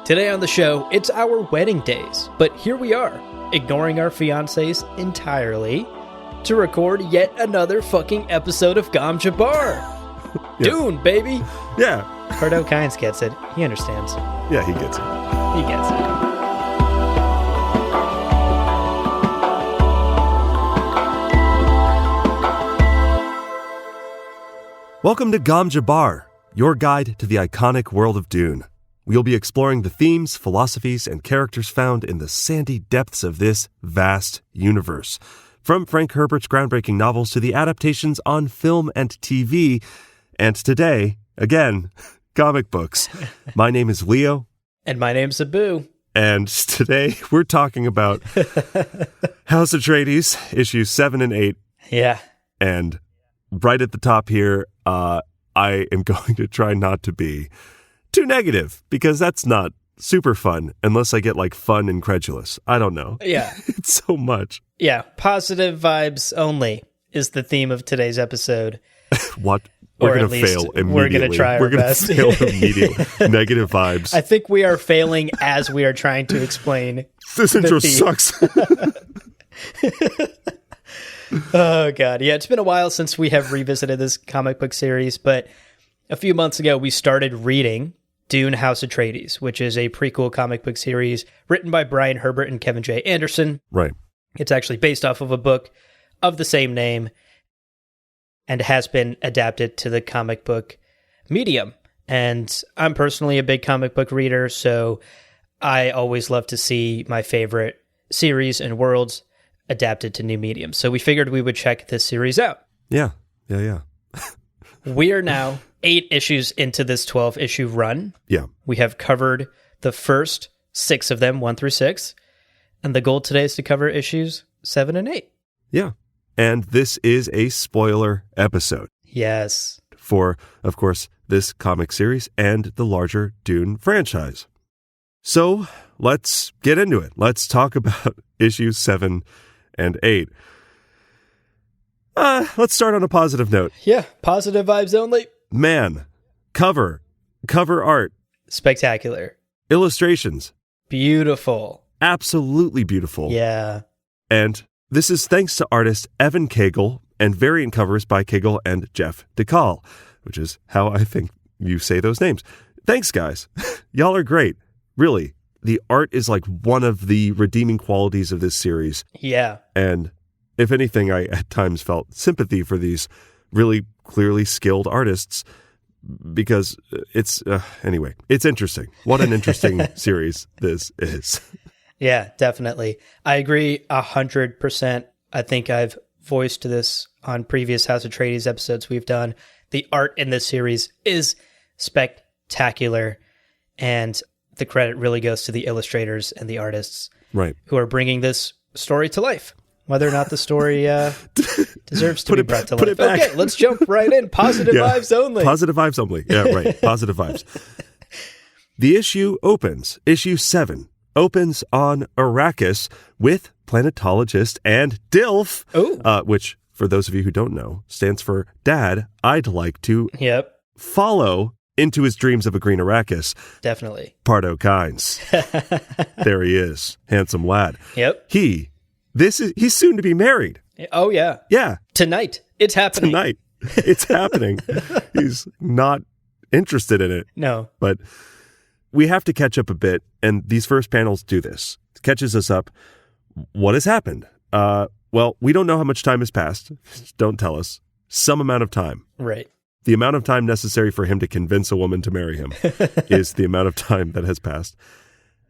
Today on the show, it's our wedding days, but here we are, ignoring our fiancés entirely to record yet another fucking episode of Gom Jabbar. Yeah. Dune, baby! Yeah. Pardo Kynes gets it. He understands. Yeah, he gets it. He gets it. Welcome to Gom Jabbar, your guide to the iconic world of Dune. We'll be exploring the themes, philosophies, and characters found in the sandy depths of this vast universe. From Frank Herbert's groundbreaking novels to the adaptations on film and TV, and today, again, comic books. My name is Leo. And my name's Abu. And today we're talking about House Atreides, issues 7 and 8. Yeah. And right at the top here, I am going to try not to be too negative, because that's not super fun unless I get like fun incredulous. I don't know. Yeah. It's so much. Yeah. Positive vibes only is the theme of today's episode. What? We're going to fail immediately. We're going to try our best. We're going to fail immediately. Negative vibes. I think we are failing as we are trying to explain. This intro sucks. Oh, God. Yeah, it's been a while since we have revisited this comic book series, but a few months ago, we started reading Dune, House Atreides, which is a prequel comic book series written by Brian Herbert and Kevin J. Anderson. Right. It's actually based off of a book of the same name and has been adapted to the comic book medium. And I'm personally a big comic book reader, so I always love to see my favorite series and worlds adapted to new mediums. So we figured we would check this series out. Yeah. We are now 8 issues into this 12-issue run. Yeah. We have covered the first 6 of them, 1 through 6. And the goal today is to cover issues 7 and 8. Yeah. And this is a spoiler episode. Yes. For, of course, this comic series and the larger Dune franchise. So let's get into it. Let's talk about issues 7 and 8. Let's start on a positive note. Yeah, positive vibes only. Man, cover art. Spectacular. Illustrations. Beautiful. Absolutely beautiful. Yeah. And this is thanks to artist Evan Cagle and variant covers by Cagle and Jeff DeCall, which is how I think you say those names. Thanks, guys. Y'all are great. Really. The art is like one of the redeeming qualities of this series. Yeah. And if anything, I at times felt sympathy for these really clearly skilled artists because anyway, it's interesting. What an interesting series this is. Yeah, definitely. I agree 100%. I think I've voiced this on previous House Atreides episodes we've done. The art in this series is spectacular, and the credit really goes to the illustrators and the artists, right, who are bringing this story to life. Whether or not the story deserves to be brought to life. Okay, let's jump right in. Positive vibes only. Positive vibes only. Yeah, right. Positive vibes. The issue opens. Issue 7 opens on Arrakis with planetologist and DILF, which, for those of you who don't know, stands for Dad, I'd like to follow into his dreams of a green Arrakis. Definitely. Pardo Kynes. There he is. Handsome lad. Yep. He's soon to be married. Oh, yeah. Yeah. Tonight. It's happening. Tonight. It's happening. He's not interested in it. No. But we have to catch up a bit, and these first panels do this. It catches us up. What has happened? Well, we don't know how much time has passed. Don't tell us. Some amount of time. Right. The amount of time necessary for him to convince a woman to marry him is the amount of time that has passed.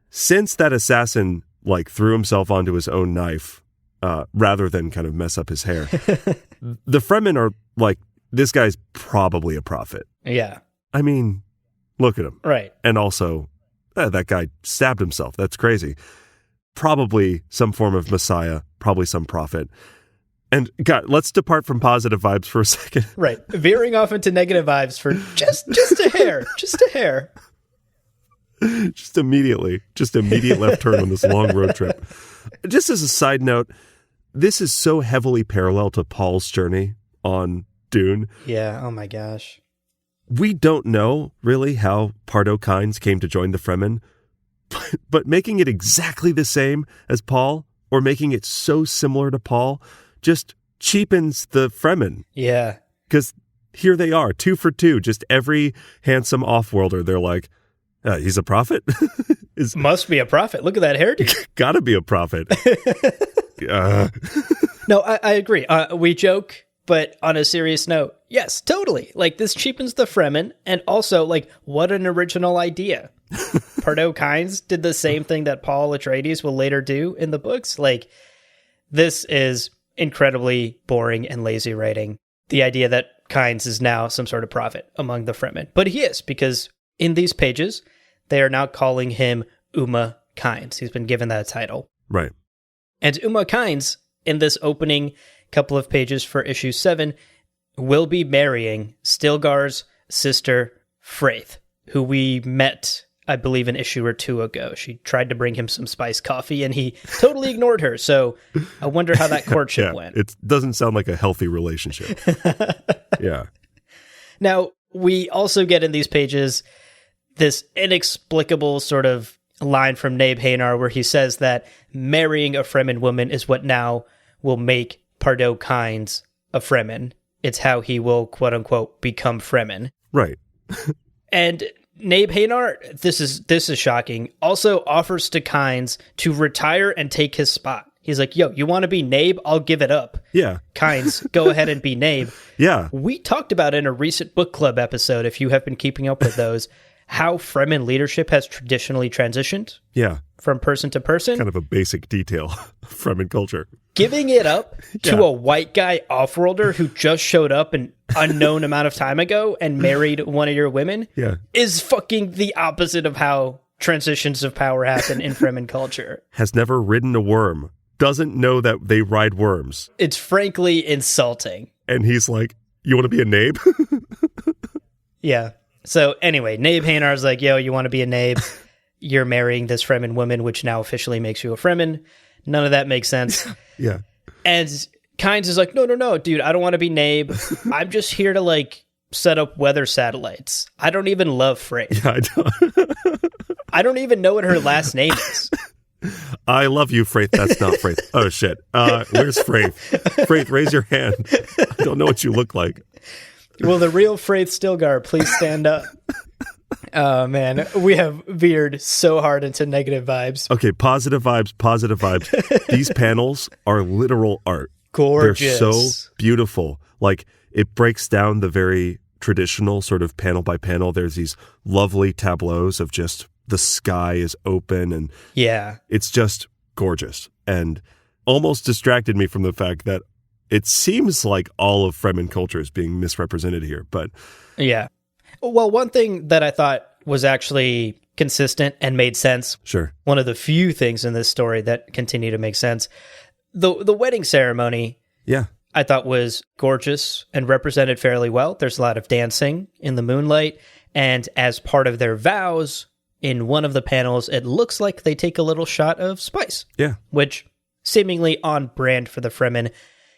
Since that assassin threw himself onto his own knife rather than kind of mess up his hair, the Fremen are like, this guy's probably a prophet. Yeah. I mean, look at him. Right. And also, that guy stabbed himself. That's crazy. Probably some form of messiah, probably some prophet. And God, let's depart from positive vibes for a second. Right. Veering off into negative vibes for just a hair. Just a hair. Just immediate left turn on this long road trip. Just as a side note, this is so heavily parallel to Paul's journey on Dune. Yeah, oh my gosh. We don't know really how Pardo Kynes came to join the Fremen, but making it exactly the same as Paul or making it so similar to Paul just cheapens the Fremen. Yeah. Because here they are, 2 for 2. Just every handsome off-worlder, they're like, he's a prophet? Must be a prophet. Look at that hairdo. Gotta be a prophet. No, I agree. We joke, but on a serious note, yes, totally. Like, this cheapens the Fremen, and also, like, what an original idea. Pardo Kynes did the same thing that Paul Atreides will later do in the books. Like, this is incredibly boring and lazy writing. The idea that Kynes is now some sort of prophet among the Fremen. But he is, because in these pages, they are now calling him Uma Kynes. He's been given that title. Right. And Uma Kynes, in this opening couple of pages for issue 7, will be marrying Stilgar's sister, Freyth, who we met, I believe, an issue or 2 ago. She tried to bring him some spiced coffee, and he totally ignored her. So I wonder how that courtship went. It doesn't sound like a healthy relationship. Yeah. Now, we also get in these pages this inexplicable sort of line from Nabe Haynar where he says that marrying a Fremen woman is what now will make Pardo Kynes a Fremen. It's how he will, quote unquote, become Fremen. Right. And Nabe Haynar, this is shocking, also offers to Kynes to retire and take his spot. He's like, yo, you want to be Nabe? I'll give it up. Yeah. Kynes, go ahead and be Nabe. Yeah. We talked about in a recent book club episode, if you have been keeping up with those, how Fremen leadership has traditionally transitioned. Yeah. From person to person. Kind of a basic detail of Fremen culture. Giving it up to a white guy off-worlder who just showed up an unknown amount of time ago and married one of your women is fucking the opposite of how transitions of power happen in Fremen culture. Has never ridden a worm. Doesn't know that they ride worms. It's frankly insulting. And he's like, you want to be a Nabe? Yeah. So anyway, Nabe Haynar's like, yo, you want to be a Nabe? You're marrying this Fremen woman, which now officially makes you a Fremen. None of that makes sense. Yeah. And Kynes is like, no, dude, I don't want to be Nabe. I'm just here to, like, set up weather satellites. I don't even love Freyth. Yeah, I don't. I don't even know what her last name is. I love you, Freyth. That's not Freyth. Oh, shit. Where's Freyth? Freyth, raise your hand. I don't know what you look like. Will the real Freyth Stilgar please stand up? Oh, man. We have veered so hard into negative vibes. Okay, positive vibes, positive vibes. These panels are literal art. Gorgeous. They're so beautiful. Like, it breaks down the very traditional sort of panel by panel. There's these lovely tableaus of just the sky is open and it's just gorgeous and almost distracted me from the fact that it seems like all of Fremen culture is being misrepresented here. But yeah. Well, one thing that I thought was actually consistent and made sense. Sure. One of the few things in this story that continue to make sense. The wedding ceremony. Yeah. I thought was gorgeous and represented fairly well. There's a lot of dancing in the moonlight. And as part of their vows, in one of the panels, it looks like they take a little shot of spice. Yeah. Which seemingly on brand for the Fremen,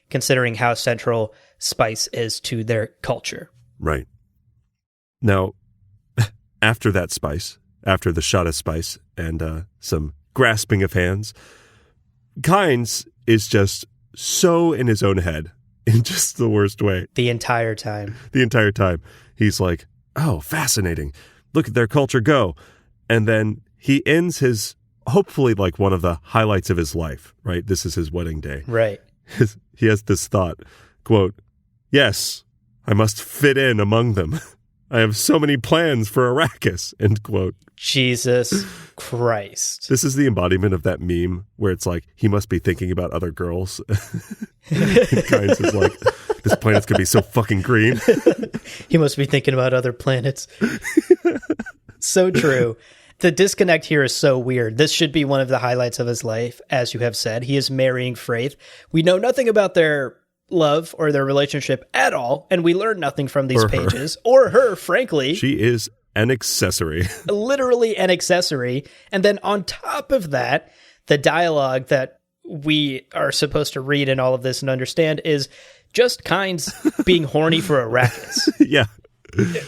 considering how central spice is to their culture. Right. Now, after that spice, after the shot of spice and some grasping of hands, Kynes is just so in his own head in just the worst way. The entire time. The entire time. He's like, oh, fascinating. Look at their culture go. And then he ends his, hopefully like one of the highlights of his life, right? This is his wedding day. Right. He has this thought, quote, yes, I must fit in among them. I have so many plans for Arrakis, end quote. Jesus Christ. This is the embodiment of that meme where it's like, he must be thinking about other girls. Kynes is like, this planet's going to be so fucking green. He must be thinking about other planets. So true. The disconnect here is so weird. This should be one of the highlights of his life, as you have said. He is marrying Freyth. We know nothing about their love or their relationship at all, and we learn nothing from these pages. Or her, frankly. She is an accessory. Literally an accessory. And then on top of that, the dialogue that we are supposed to read in all of this and understand is just Kynes being horny for Arrakis. Yeah.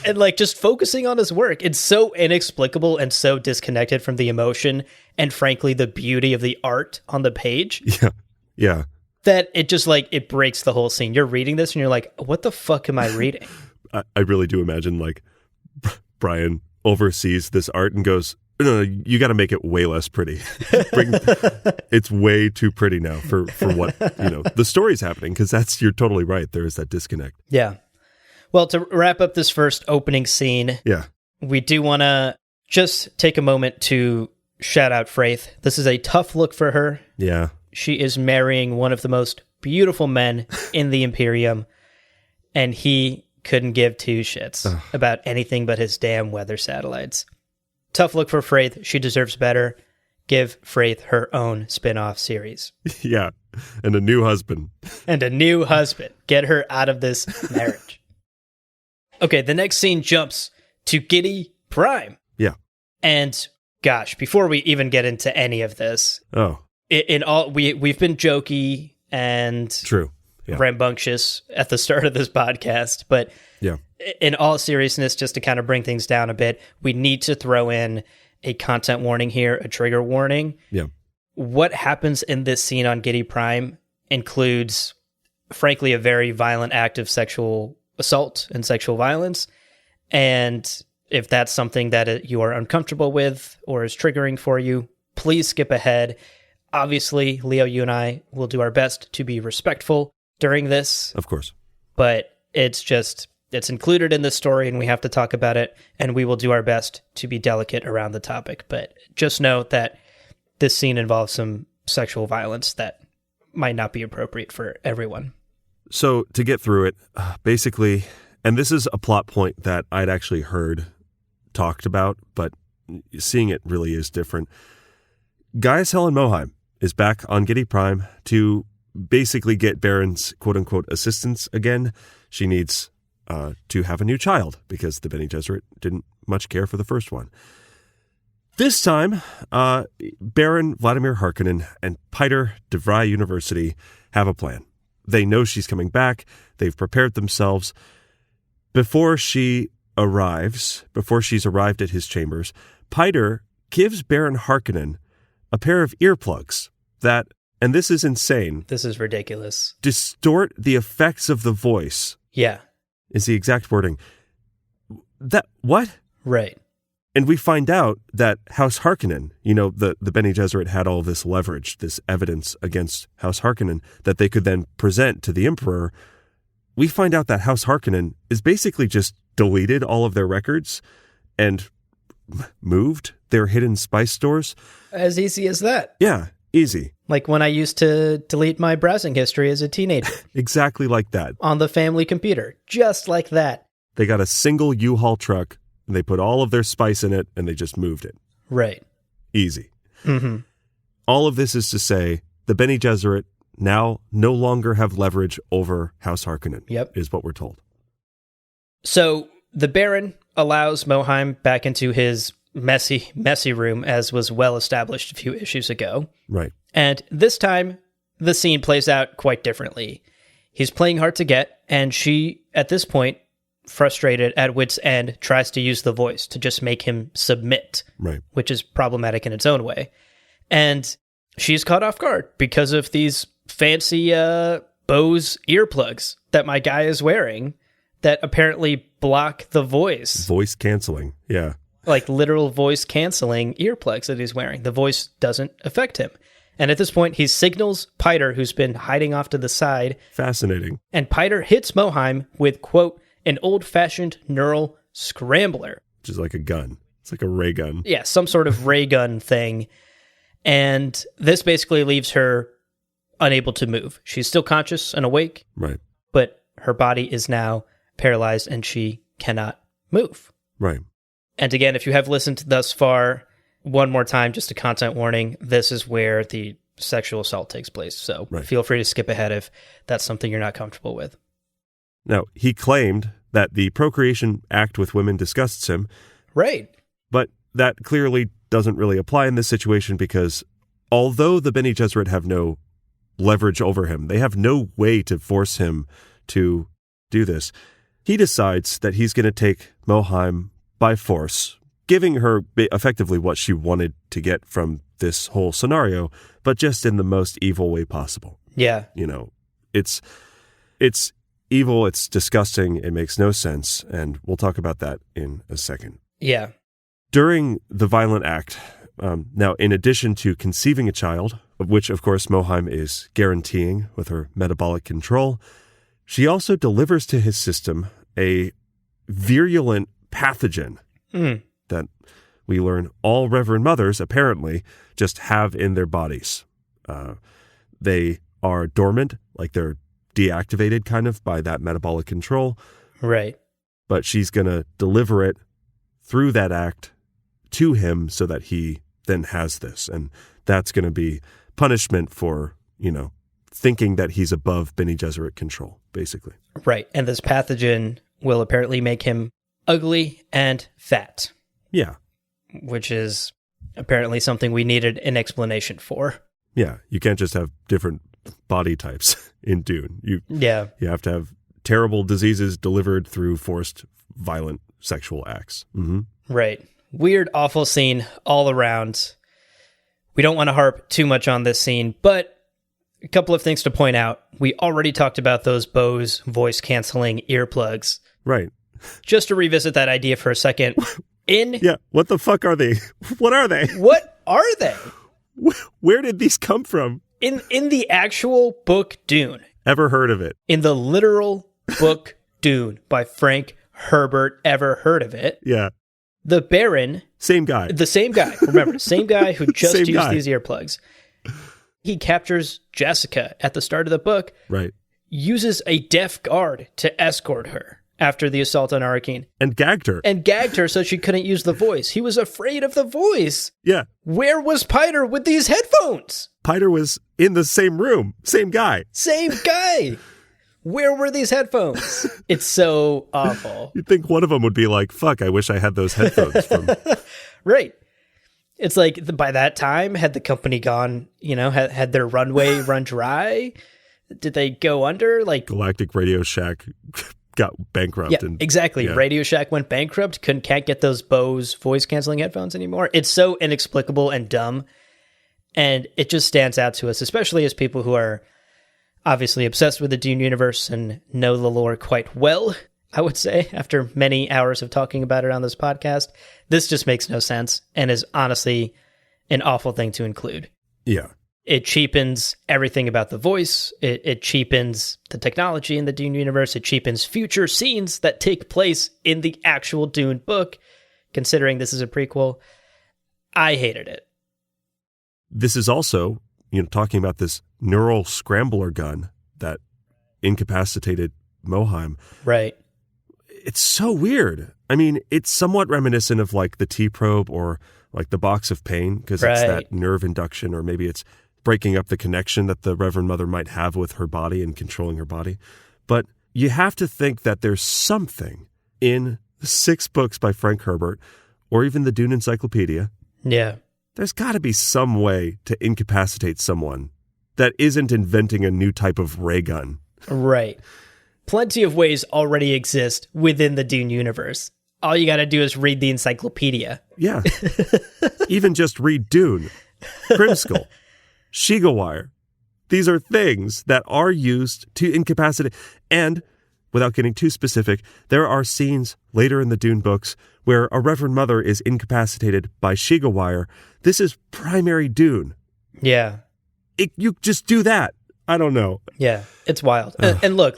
And like just focusing on his work. It's so inexplicable and so disconnected from the emotion and frankly the beauty of the art on the page. Yeah. Yeah. That it just like it breaks the whole scene. You're reading this and you're like, what the fuck am I reading? I really do imagine like Brian oversees this art and goes, no, you got to make it way less pretty. It's way too pretty now for what, the story's happening, because you're totally right. There is that disconnect. Yeah. Well, to wrap up this first opening scene, we do want to just take a moment to shout out Fraith. This is a tough look for her. Yeah. She is marrying one of the most beautiful men in the Imperium, and he couldn't give two shits about anything but his damn weather satellites. Tough look for Fraith. She deserves better. Give Fraith her own spin-off series. Yeah. And a new husband. Get her out of this marriage. Okay, the next scene jumps to Giddy Prime. Yeah. And gosh, before we even get into any of this, we've been jokey and true. Yeah. Rambunctious at the start of this podcast, but in all seriousness, just to kind of bring things down a bit, we need to throw in a content warning here, a trigger warning. Yeah. What happens in this scene on Giddy Prime includes, frankly, a very violent act of sexual assault and sexual violence. And if that's something that you are uncomfortable with or is triggering for you, please skip ahead. Obviously, Leo, you and I will do our best to be respectful during this. Of course. But it's included in this story and we have to talk about it, and we will do our best to be delicate around the topic. But just note that this scene involves some sexual violence that might not be appropriate for everyone. So to get through it, basically, and this is a plot point that I'd actually heard talked about, but seeing it really is different. Gaius Helen Mohiam is back on Giddy Prime to basically get Baron's quote-unquote assistance again. She needs to have a new child because the Bene Gesserit didn't much care for the first one. This time, Baron Vladimir Harkonnen and Piter DeVry University have a plan. They know she's coming back. They've prepared themselves. Before she's arrived at his chambers, Piter gives Baron Harkonnen a pair of earplugs that, and this is insane. This is ridiculous. Distort the effects of the voice. Yeah. Is the exact wording. What? Right. And we find out that House Harkonnen, the Bene Gesserit had all this leverage, this evidence against House Harkonnen that they could then present to the Emperor. We find out that House Harkonnen is basically just deleted all of their records and moved their hidden spice stores. As easy as that. Yeah, easy. Like when I used to delete my browsing history as a teenager. Exactly like that. On the family computer. Just like that. They got a single U-Haul truck, and they put all of their spice in it, and they just moved it. Right. Easy. Mm-hmm. All of this is to say the Bene Gesserit now no longer have leverage over House Harkonnen. Yep. Is what we're told. So the Baron allows Mohiam back into his messy room, as was well established a few issues ago. Right. And this time, the scene plays out quite differently. He's playing hard to get, and she, at this point, frustrated at wit's end, tries to use the voice to just make him submit, right? Which is problematic in its own way. And she's caught off guard because of these fancy Bose earplugs that my guy is wearing that apparently block the voice. Voice canceling, yeah. Like literal voice canceling earplugs that he's wearing. The voice doesn't affect him. And at this point, he signals Piter, who's been hiding off to the side. Fascinating. And Piter hits Mohiam with, quote, an old-fashioned neural scrambler. Which is like a gun. It's like a ray gun. Yeah, some sort of ray gun thing. And this basically leaves her unable to move. She's still conscious and awake. Right. But her body is now paralyzed and she cannot move. Right. And again, if you have listened thus far, one more time, just a content warning, this is where the sexual assault takes place. So Feel free to skip ahead if that's something you're not comfortable with. Now, he claimed that the Procreation Act with women disgusts him. Right. But that clearly doesn't really apply in this situation because although the Bene Gesserit have no leverage over him, they have no way to force him to do this. he decides that he's going to take Mohiam by force, giving her effectively what she wanted to get from this whole scenario, but just in the most evil way possible. Yeah. It's evil, it's disgusting, it makes no sense, and we'll talk about that in a second. Yeah. During the violent act, now, in addition to conceiving a child, which, of course, Mohiam is guaranteeing with her metabolic control, she also delivers to his system a virulent pathogen that we learn all Reverend Mothers, apparently, just have in their bodies. They are dormant, like they're deactivated kind of by that metabolic control. Right. But she's going to deliver it through that act to him so that he then has this. And that's going to be punishment for, thinking that he's above Bene Gesserit control, basically. Right. And this pathogen will apparently make him ugly and fat. Yeah. Which is apparently something we needed an explanation for. Yeah. You can't just have different body types in Dune. You have to have terrible diseases delivered through forced, violent sexual acts. Mm-hmm. Right. Weird, awful scene all around. We don't want to harp too much on this scene, but a couple of things to point out. We already talked about those Bose voice-canceling earplugs. Right. Just to revisit that idea for a second. Yeah, what the fuck are they? What are they? What are they? Where did these come from? In the actual book Dune. Ever heard of it? In the literal book Dune by Frank Herbert. Ever heard of it? Yeah. The Baron... Same guy. The same guy. Remember, the same guy who just used these earplugs. He captures Jessica at the start of the book. Right. Uses a deaf guard to escort her after the assault on Arrakeen. And gagged her. So she couldn't use the voice. He was afraid of the voice. Yeah. Where was Piter with these headphones? Piter was in the same room. Same guy. Same guy. Where were these headphones? It's so awful. You'd think one of them would be like, fuck, I wish I had those headphones from... Right. It's like by that time, had the company gone, had their runway run dry? Did they go under? Like Galactic Radio Shack got bankrupt. Yeah, exactly. Yeah. Radio Shack went bankrupt. Can't get those Bose voice canceling headphones anymore. It's so inexplicable and dumb. And it just stands out to us, especially as people who are obviously obsessed with the Dune universe and know the lore quite well, I would say, after many hours of talking about it on this podcast. This just makes no sense and is honestly an awful thing to include. Yeah. It cheapens everything about the voice. It cheapens the technology in the Dune universe. It cheapens future scenes that take place in the actual Dune book, considering this is a prequel. I hated it. This is also, talking about this neural scrambler gun that incapacitated Mohiam. Right. It's so weird. I mean, it's somewhat reminiscent of like the T-probe or like the box of pain, because it's that nerve induction, or maybe it's breaking up the connection that the Reverend Mother might have with her body and controlling her body. But you have to think that there's something in the 6 books by Frank Herbert, or even the Dune Encyclopedia. Yeah. There's got to be some way to incapacitate someone that isn't inventing a new type of ray gun. Right. Plenty of ways already exist within the Dune universe. All you got to do is read the encyclopedia. Yeah. Even just read Dune, Grimskull, Shiga wire. These are things that are used to incapacitate. And without getting too specific, there are scenes later in the Dune books where a Reverend Mother is incapacitated by Shiga wire. This is primary Dune. Yeah. You just do that. I don't know. Yeah, it's wild. And look,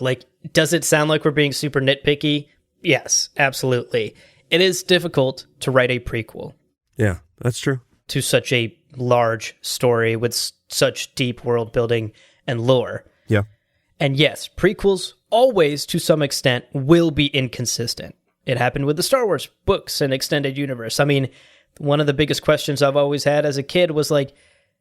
does it sound like we're being super nitpicky? Yes, absolutely. It is difficult to write a prequel. Yeah, that's true. To such a large story with such deep world building and lore. Yeah. And yes, prequels always, to some extent, will be inconsistent. It happened with the Star Wars books and extended universe. I mean, one of the biggest questions I've always had as a kid was like,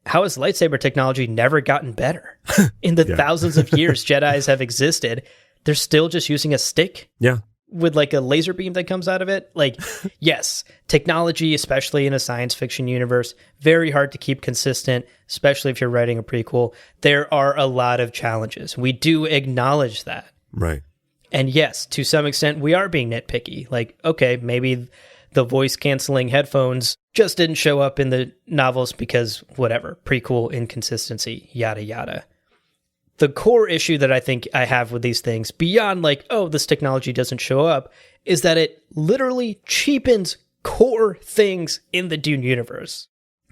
how has lightsaber technology never gotten better? In the thousands of years Jedis have existed, they're still just using a stick? Yeah. With like a laser beam that comes out of it? Like, yes, technology, especially in a science fiction universe, very hard to keep consistent, especially if you're writing a prequel. There are a lot of challenges. We do acknowledge that. Right. And yes, to some extent, we are being nitpicky. Like, okay, maybe the voice-canceling headphones just didn't show up in the novels because whatever, prequel inconsistency, yada, yada. The core issue that I think I have with these things, beyond like, oh, this technology doesn't show up, is that it literally cheapens core things in the Dune universe.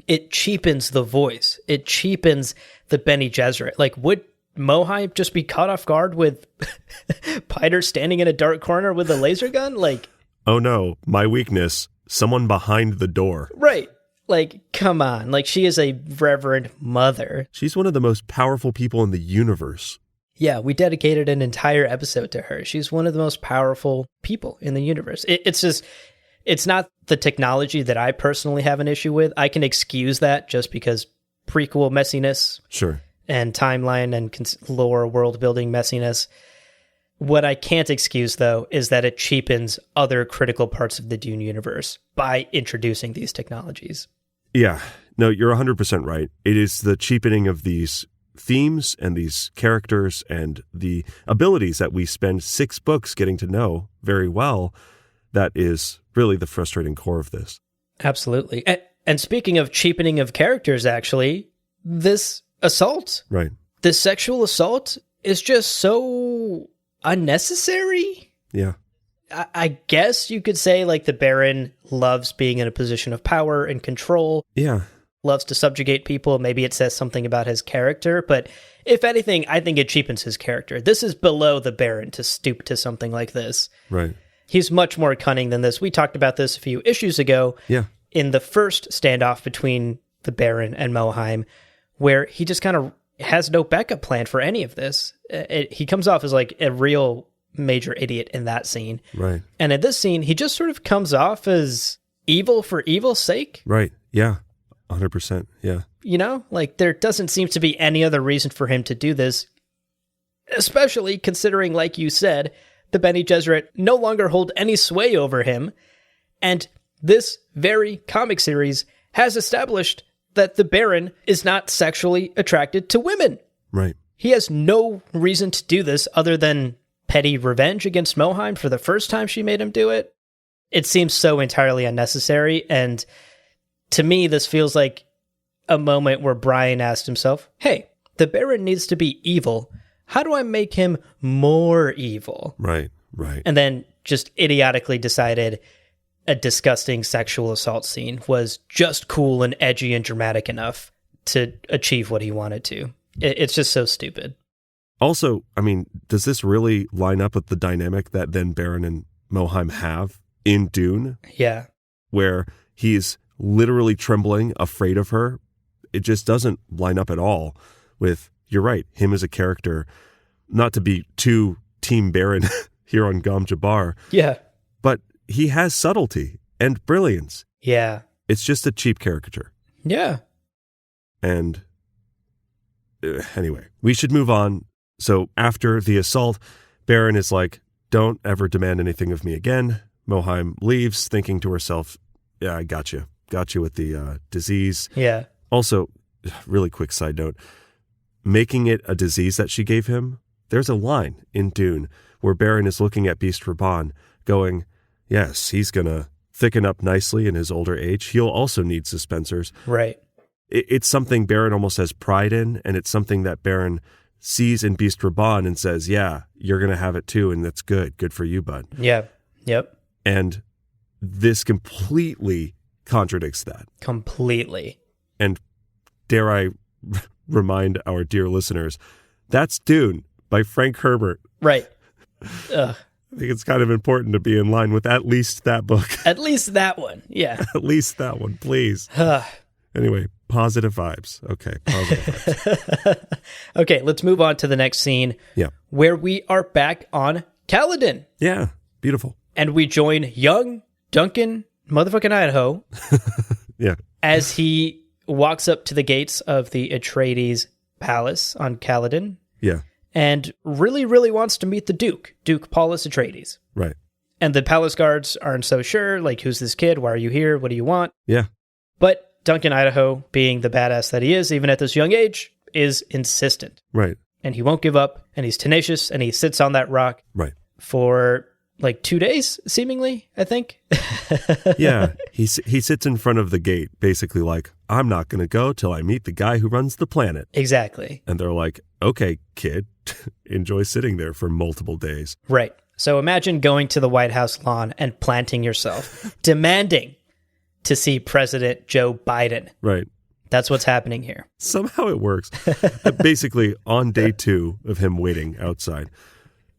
It cheapens the voice. It cheapens the Bene Gesserit. Like, would Mohiam just be caught off guard with Piter standing in a dark corner with a laser gun? Like, oh no, my weakness, someone behind the door. Right. Like, come on. Like, she is a reverend mother. She's one of the most powerful people in the universe. Yeah, we dedicated an entire episode to her. She's one of the most powerful people in the universe. It's just, it's not the technology that I personally have an issue with. I can excuse that just because prequel messiness. Sure. And timeline and lore world building messiness. What I can't excuse, though, is that it cheapens other critical parts of the Dune universe by introducing these technologies. Yeah, no, you're 100% right. It is the cheapening of these themes and these characters and the abilities that we spend 6 books getting to know very well that is really the frustrating core of this. Absolutely. And speaking of cheapening of characters, actually, this assault, right? This sexual assault is just so unnecessary. Yeah. I guess you could say like the Baron loves being in a position of power and control. Yeah. Loves to subjugate people. Maybe it says something about his character, but if anything, I think it cheapens his character. This is below the Baron to stoop to something like this. Right. He's much more cunning than this. We talked about this a few issues ago. Yeah. In the first standoff between the Baron and Mohiam, where he just kind of has no backup plan for any of this. He comes off as like a real major idiot in that scene. Right. And in this scene, he just sort of comes off as evil for evil's sake. Right. Yeah. 100%. Yeah. You know, like there doesn't seem to be any other reason for him to do this, especially considering, like you said, the Bene Gesserit no longer hold any sway over him. And this very comic series has established that the Baron is not sexually attracted to women. Right. He has no reason to do this other than petty revenge against Mohiam for the first time she made him do it. It seems so entirely unnecessary, and to me, this feels like a moment where Brian asked himself, hey, the Baron needs to be evil. How do I make him more evil? Right, right. And then just idiotically decided a disgusting sexual assault scene was just cool and edgy and dramatic enough to achieve what he wanted to. It's just so stupid. Also, I mean, does this really line up with the dynamic that then Baron and Mohiam have in Dune? Yeah. Where he's literally trembling, afraid of her. It just doesn't line up at all with, you're right, him as a character. Not to be too Team Baron here on Gom Jabbar. Yeah. But he has subtlety and brilliance. Yeah. It's just a cheap caricature. Yeah. And anyway, we should move on. So after the assault, Baron is like, don't ever demand anything of me again. Mohiam leaves, thinking to herself, yeah, I got you. Got you with the disease. Yeah. Also, really quick side note, making it a disease that she gave him, there's a line in Dune where Baron is looking at Beast Raban going, yes, he's going to thicken up nicely in his older age. He'll also need suspensors. Right. It's something Baron almost has pride in, and it's something that Baron sees in Beast Raban and says, yeah, you're going to have it too, and that's good. Good for you, bud. Yeah. Yep. And this completely contradicts that. Completely. And dare I remind our dear listeners, that's Dune by Frank Herbert. Right. Ugh. I think it's kind of important to be in line with at least that book. At least that one. Yeah. At least that one, please. Anyway, positive vibes. Okay, positive vibes. Okay, let's move on to the next scene. Yeah. Where we are back on Caladan. Yeah, beautiful. And we join young Duncan motherfucking Idaho. Yeah. As he walks up to the gates of the Atreides palace on Caladan. Yeah. And really, really wants to meet the Duke Paulus Atreides. Right. And the palace guards aren't so sure, like, who's this kid? Why are you here? What do you want? Yeah. But Duncan Idaho, being the badass that he is, even at this young age, is insistent. Right. And he won't give up, and he's tenacious, and he sits on that rock. Right. for like 2 days, seemingly, I think. Yeah, he sits in front of the gate, basically like, I'm not going to go till I meet the guy who runs the planet. Exactly. And they're like, okay, kid, enjoy sitting there for multiple days. Right. So imagine going to the White House lawn and planting yourself, demanding to see President Joe Biden. Right. That's what's happening here. Somehow it works. Basically, on day 2 of him waiting outside,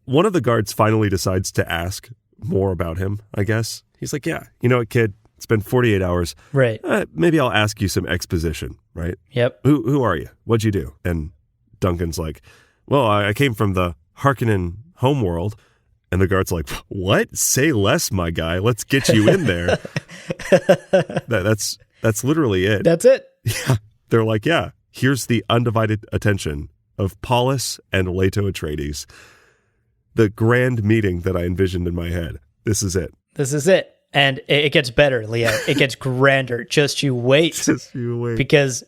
one of the guards finally decides to ask more about him, I guess. He's like, yeah, you know what, kid? It's been 48 hours. Right. Maybe I'll ask you some exposition, right? Yep. Who are you? What'd you do? And Duncan's like, well, I came from the Harkonnen homeworld. And the guard's like, what? Say less, my guy. Let's get you in there. That's literally it. That's it. Yeah. They're like, yeah, here's the undivided attention of Paulus and Leto Atreides. The grand meeting that I envisioned in my head. This is it. This is it. And it gets better, Leo. It gets grander. Just you wait. Just you wait. Because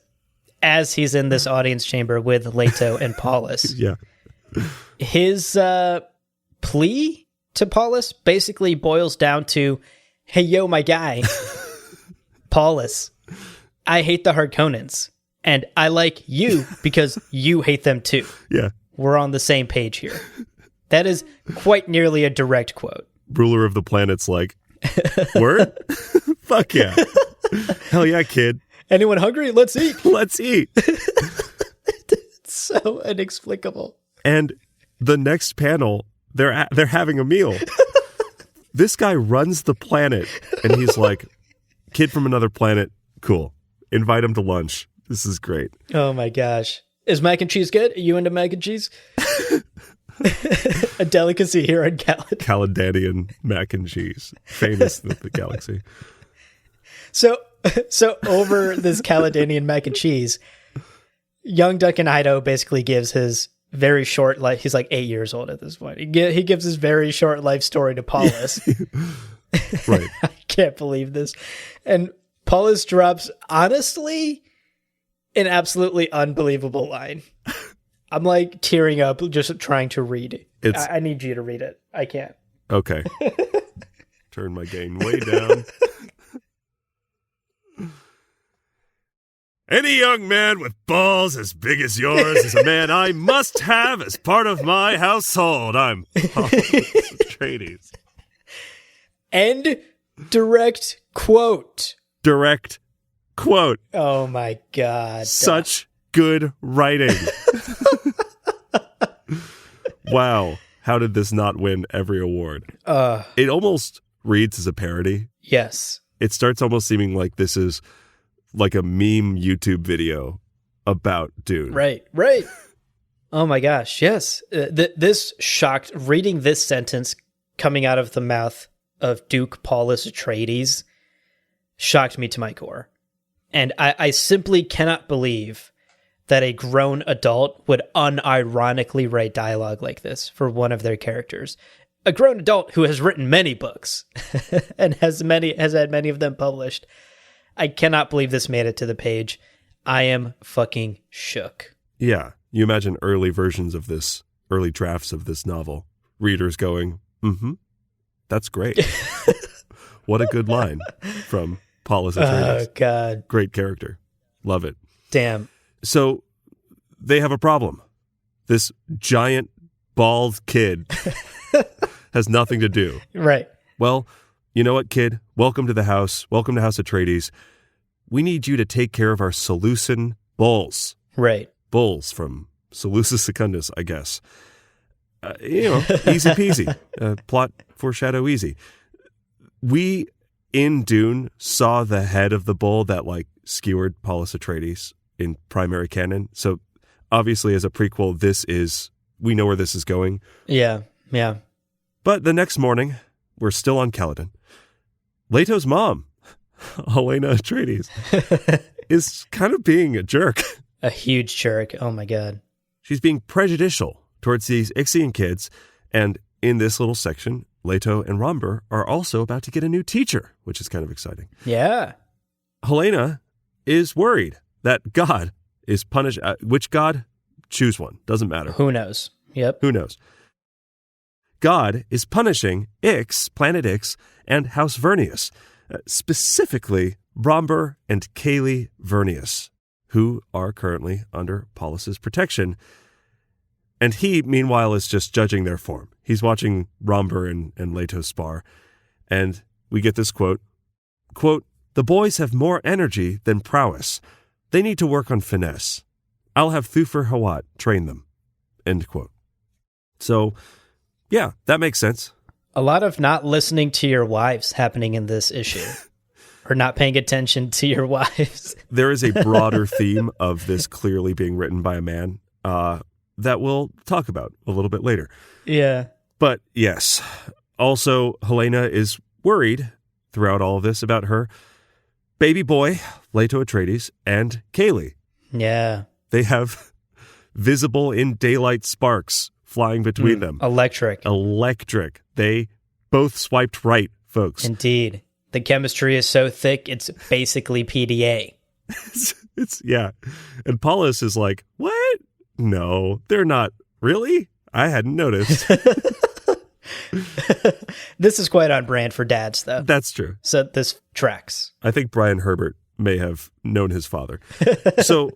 as he's in this audience chamber with Leto and Paulus, yeah, his plea to Paulus basically boils down to, hey, yo, my guy, Paulus, I hate the Harkonnens, and I like you because you hate them too. Yeah. We're on the same page here. That is quite nearly a direct quote. Ruler of the planet's like, word? Fuck yeah. Hell yeah, kid. Anyone hungry? Let's eat. Let's eat. It's so inexplicable. And the next panel, they're having a meal. This guy runs the planet, and he's like, kid from another planet, cool. Invite him to lunch. This is great. Oh my gosh. Is mac and cheese good? Are you into mac and cheese? A delicacy here on Calad. Caledonian mac and cheese. Famous in the galaxy. So over this Caledonian mac and cheese, young Duncan Idaho basically gives his very short life. He's like 8 years old at this point. He gives his very short life story to Paulus. Right. I can't believe this. And Paulus drops, honestly, an absolutely unbelievable line. I'm like tearing up just trying to read it. I need you to read it. I can't. Okay. Turn my gain way down. Any young man with balls as big as yours is a man I must have as part of my household. I'm Paulus Atreides. End direct quote. Direct quote. Oh my God. Such good writing. Wow. How did this not win every award? It almost reads as a parody. Yes. It starts almost seeming like this is like a meme YouTube video about Dune. Right. Oh my gosh. Yes. This shocked, reading this sentence coming out of the mouth of Duke Paulus Atreides shocked me to my core. And I simply cannot believe that a grown adult would unironically write dialogue like this for one of their characters. A grown adult who has written many books and has had many of them published. I cannot believe this made it to the page. I am fucking shook. Yeah. You imagine early versions of this, early drafts of this novel. Readers going, that's great. What a good line from Paulus Atreides. Oh, God. Great character. Love it. Damn. So they have a problem. This giant, bald kid has nothing to do. Right. Well, you know what, kid? Welcome to the house. Welcome to House Atreides. We need you to take care of our Seleucid bulls. Right. Bulls from Seleucus Secundus, I guess. Easy peasy. Plot foreshadow easy. We, in Dune, saw the head of the bull that, skewered Paulus Atreides in primary canon. So, obviously, as a prequel, we know where this is going. Yeah. But the next morning, we're still on Caladan. Leto's mom, Helena Atreides, is kind of being a jerk. A huge jerk. Oh, my God. She's being prejudicial towards these Ixian kids. And in this little section, Leto and Romber are also about to get a new teacher, which is kind of exciting. Yeah. Helena is worried that God is punished. Which God? Choose one. Doesn't matter. Who knows? Yep. Who knows? God is punishing Ix, Planet Ix, and House Vernius, specifically Bromber and Kaylee Vernius, who are currently under Paulus's protection. And he, meanwhile, is just judging their form. He's watching Bromber and Leto spar, and we get this quote, "The boys have more energy than prowess. They need to work on finesse. I'll have Thufir Hawat train them." End quote. So, yeah, that makes sense. A lot of not listening to your wives happening in this issue. Or not paying attention to your wives. There is a broader theme of this clearly being written by a man that we'll talk about a little bit later. Yeah. But yes, also Helena is worried throughout all of this about her baby boy, Leto Atreides, and Kaylee. Yeah. They have visible in daylight sparks flying between them. Electric. They both swiped right, folks. Indeed. The chemistry is so thick, it's basically PDA. it's yeah. And Paulus is like, what? No, they're not. Really? I hadn't noticed. This is quite on brand for dads, though. That's true. So this tracks. I think Brian Herbert may have known his father. So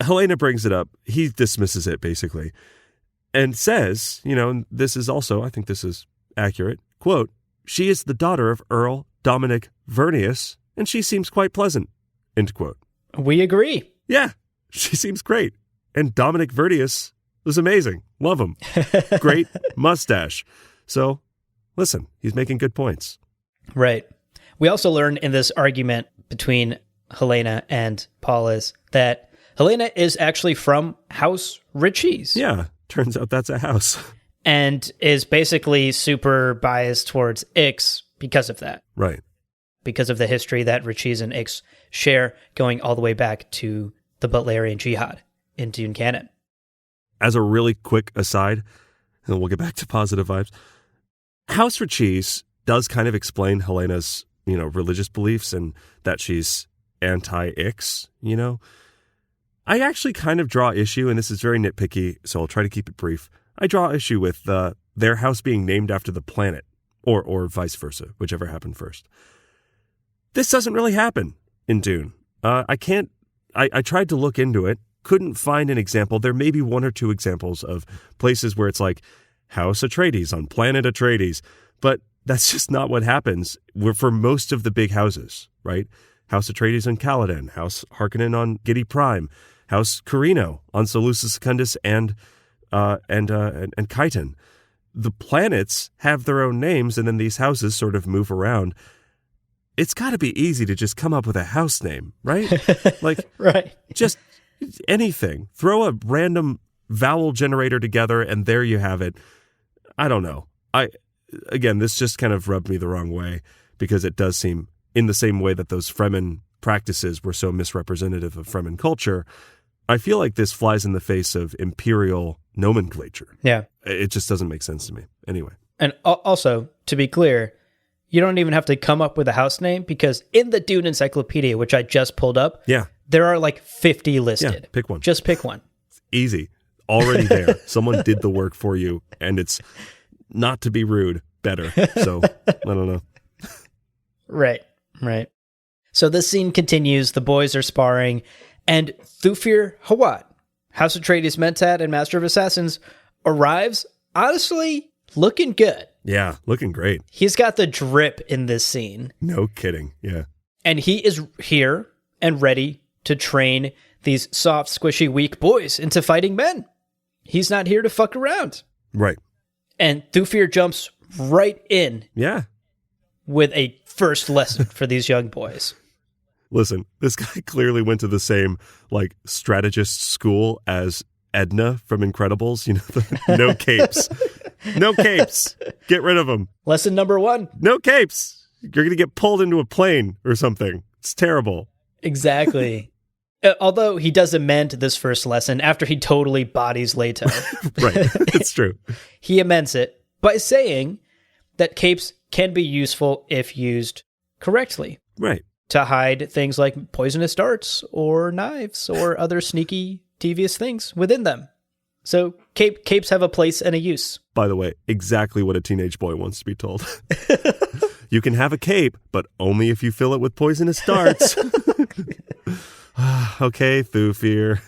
Helena brings it up. He dismisses it, basically, and says, and this is also, I think this is accurate, quote, "She is the daughter of Earl Dominic Vernius, and she seems quite pleasant," end quote. We agree. Yeah, she seems great. And Dominic Vernius was amazing. Love him. Great mustache. So, listen, he's making good points. Right. We also learned in this argument between Helena and Paulus that Helena is actually from House Ritchie's. Yeah, turns out that's a house. And is basically super biased towards Ix because of that. Right. Because of the history that Ritchie's and Ix share going all the way back to the Butlerian Jihad in Dune canon. As a really quick aside, and we'll get back to positive vibes, House Ritchie's does kind of explain Helena's, religious beliefs and that she's anti-Ix, I actually kind of draw issue, and this is very nitpicky, so I'll try to keep it brief. I draw issue with their house being named after the planet, or vice versa, whichever happened first. This doesn't really happen in Dune. I tried to look into it, couldn't find an example. There may be one or two examples of places where it's like House Atreides on planet Atreides, but that's just not what happens for most of the big houses, right? House Atreides on Caladan, House Harkonnen on Giddy Prime, House Carino on Seleucus Secundus and Chiton. The planets have their own names, and then these houses sort of move around. It's got to be easy to just come up with a house name, right? Like, right. Just anything. Throw a random vowel generator together, and there you have it. I don't know. Again, this just kind of rubbed me the wrong way, because it does seem, in the same way that those Fremen practices were so misrepresentative of Fremen culture, I feel like this flies in the face of imperial nomenclature. Yeah. It just doesn't make sense to me. Anyway. And also, to be clear, you don't even have to come up with a house name, because in the Dune Encyclopedia, which I just pulled up, there are like 50 listed. Yeah, pick one. Just pick one. It's easy. Already there. Someone did the work for you, and it's, not to be rude, better. So, I don't know. Right. So this scene continues. The boys are sparring, and Thufir Hawat, House Atreides Mentat and Master of Assassins, arrives, honestly, looking good. Yeah, looking great. He's got the drip in this scene. No kidding, yeah. And he is here and ready to train these soft, squishy, weak boys into fighting men. He's not here to fuck around. Right. And Thufir jumps right in. Yeah. With a first lesson for these young boys. Listen, this guy clearly went to the same, strategist school as Edna from Incredibles. No capes. No capes. Get rid of them. Lesson number 1. No capes. You're going to get pulled into a plane or something. It's terrible. Exactly. Although he does amend this first lesson after he totally bodies Leto. Right. It's true. He amends it by saying that capes can be useful if used correctly. Right. To hide things like poisonous darts or knives or other sneaky, devious things within them. So capes have a place and a use. By the way, exactly what a teenage boy wants to be told. You can have a cape, but only if you fill it with poisonous darts. Okay, Thufir.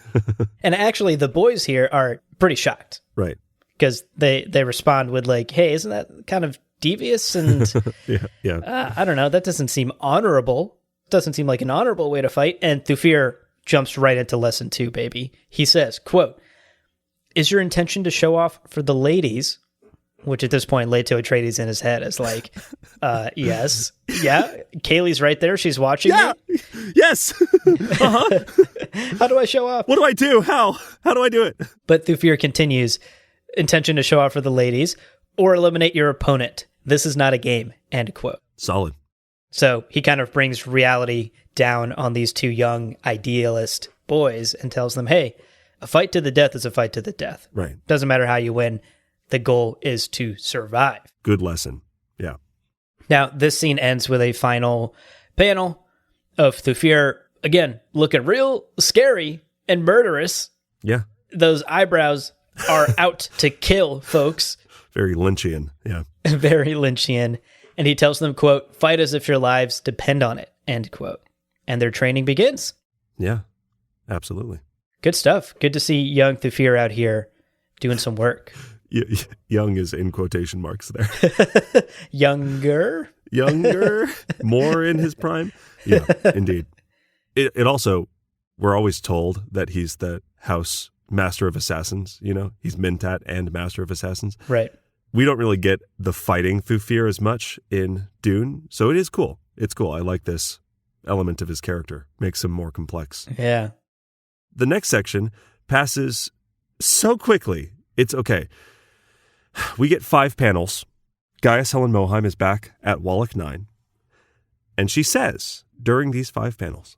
And actually, the boys here are pretty shocked. Right. Because they respond with like, hey, isn't that kind of devious? And yeah. I don't know, that doesn't seem honorable. Doesn't seem like an honorable way to fight. And Thufir jumps right into lesson 2, baby. He says, quote, is your intention to show off for the ladies? Which at this point, Leto Atreides in his head is like, yes. Yeah. Kaylee's right there. She's watching me. Yes. Uh-huh. How do I show off? What do I do? How do I do it? But Thufir continues, intention to show off for the ladies or eliminate your opponent. This is not a game. End quote. Solid. So he kind of brings reality down on these 2 young idealist boys and tells them, hey, a fight to the death is a fight to the death. Right. Doesn't matter how you win. The goal is to survive. Good lesson. Yeah. Now, this scene ends with a final panel of Thufir, again, looking real scary and murderous. Yeah. Those eyebrows are out to kill, folks. Very Lynchian. Yeah. Very Lynchian. And he tells them, quote, fight as if your lives depend on it, end quote. And their training begins. Yeah, absolutely. Good stuff. Good to see young Thufir out here doing some work. Young is in quotation marks there. Younger? More in his prime. Yeah, indeed. It also, we're always told that he's the house master of assassins, he's Mentat and master of assassins. Right. We don't really get the fighting Thufir as much in Dune, so it is cool. It's cool. I like this element of his character. Makes him more complex. Yeah. The next section passes so quickly. It's okay. We get 5 panels. Gaius Helen Moheim is back at Wallach 9. And she says, during these 5 panels,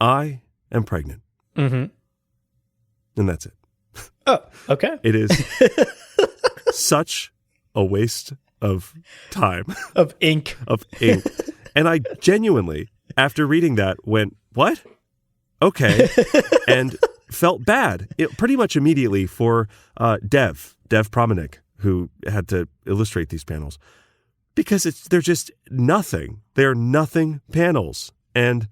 I am pregnant. Mm-hmm. And that's it. Oh, okay. It is such a waste of time. Of ink. And I genuinely, after reading that, went, what? Okay. And felt bad pretty much immediately for Dev Promanik, who had to illustrate these panels. Because they're just nothing. They're nothing panels. And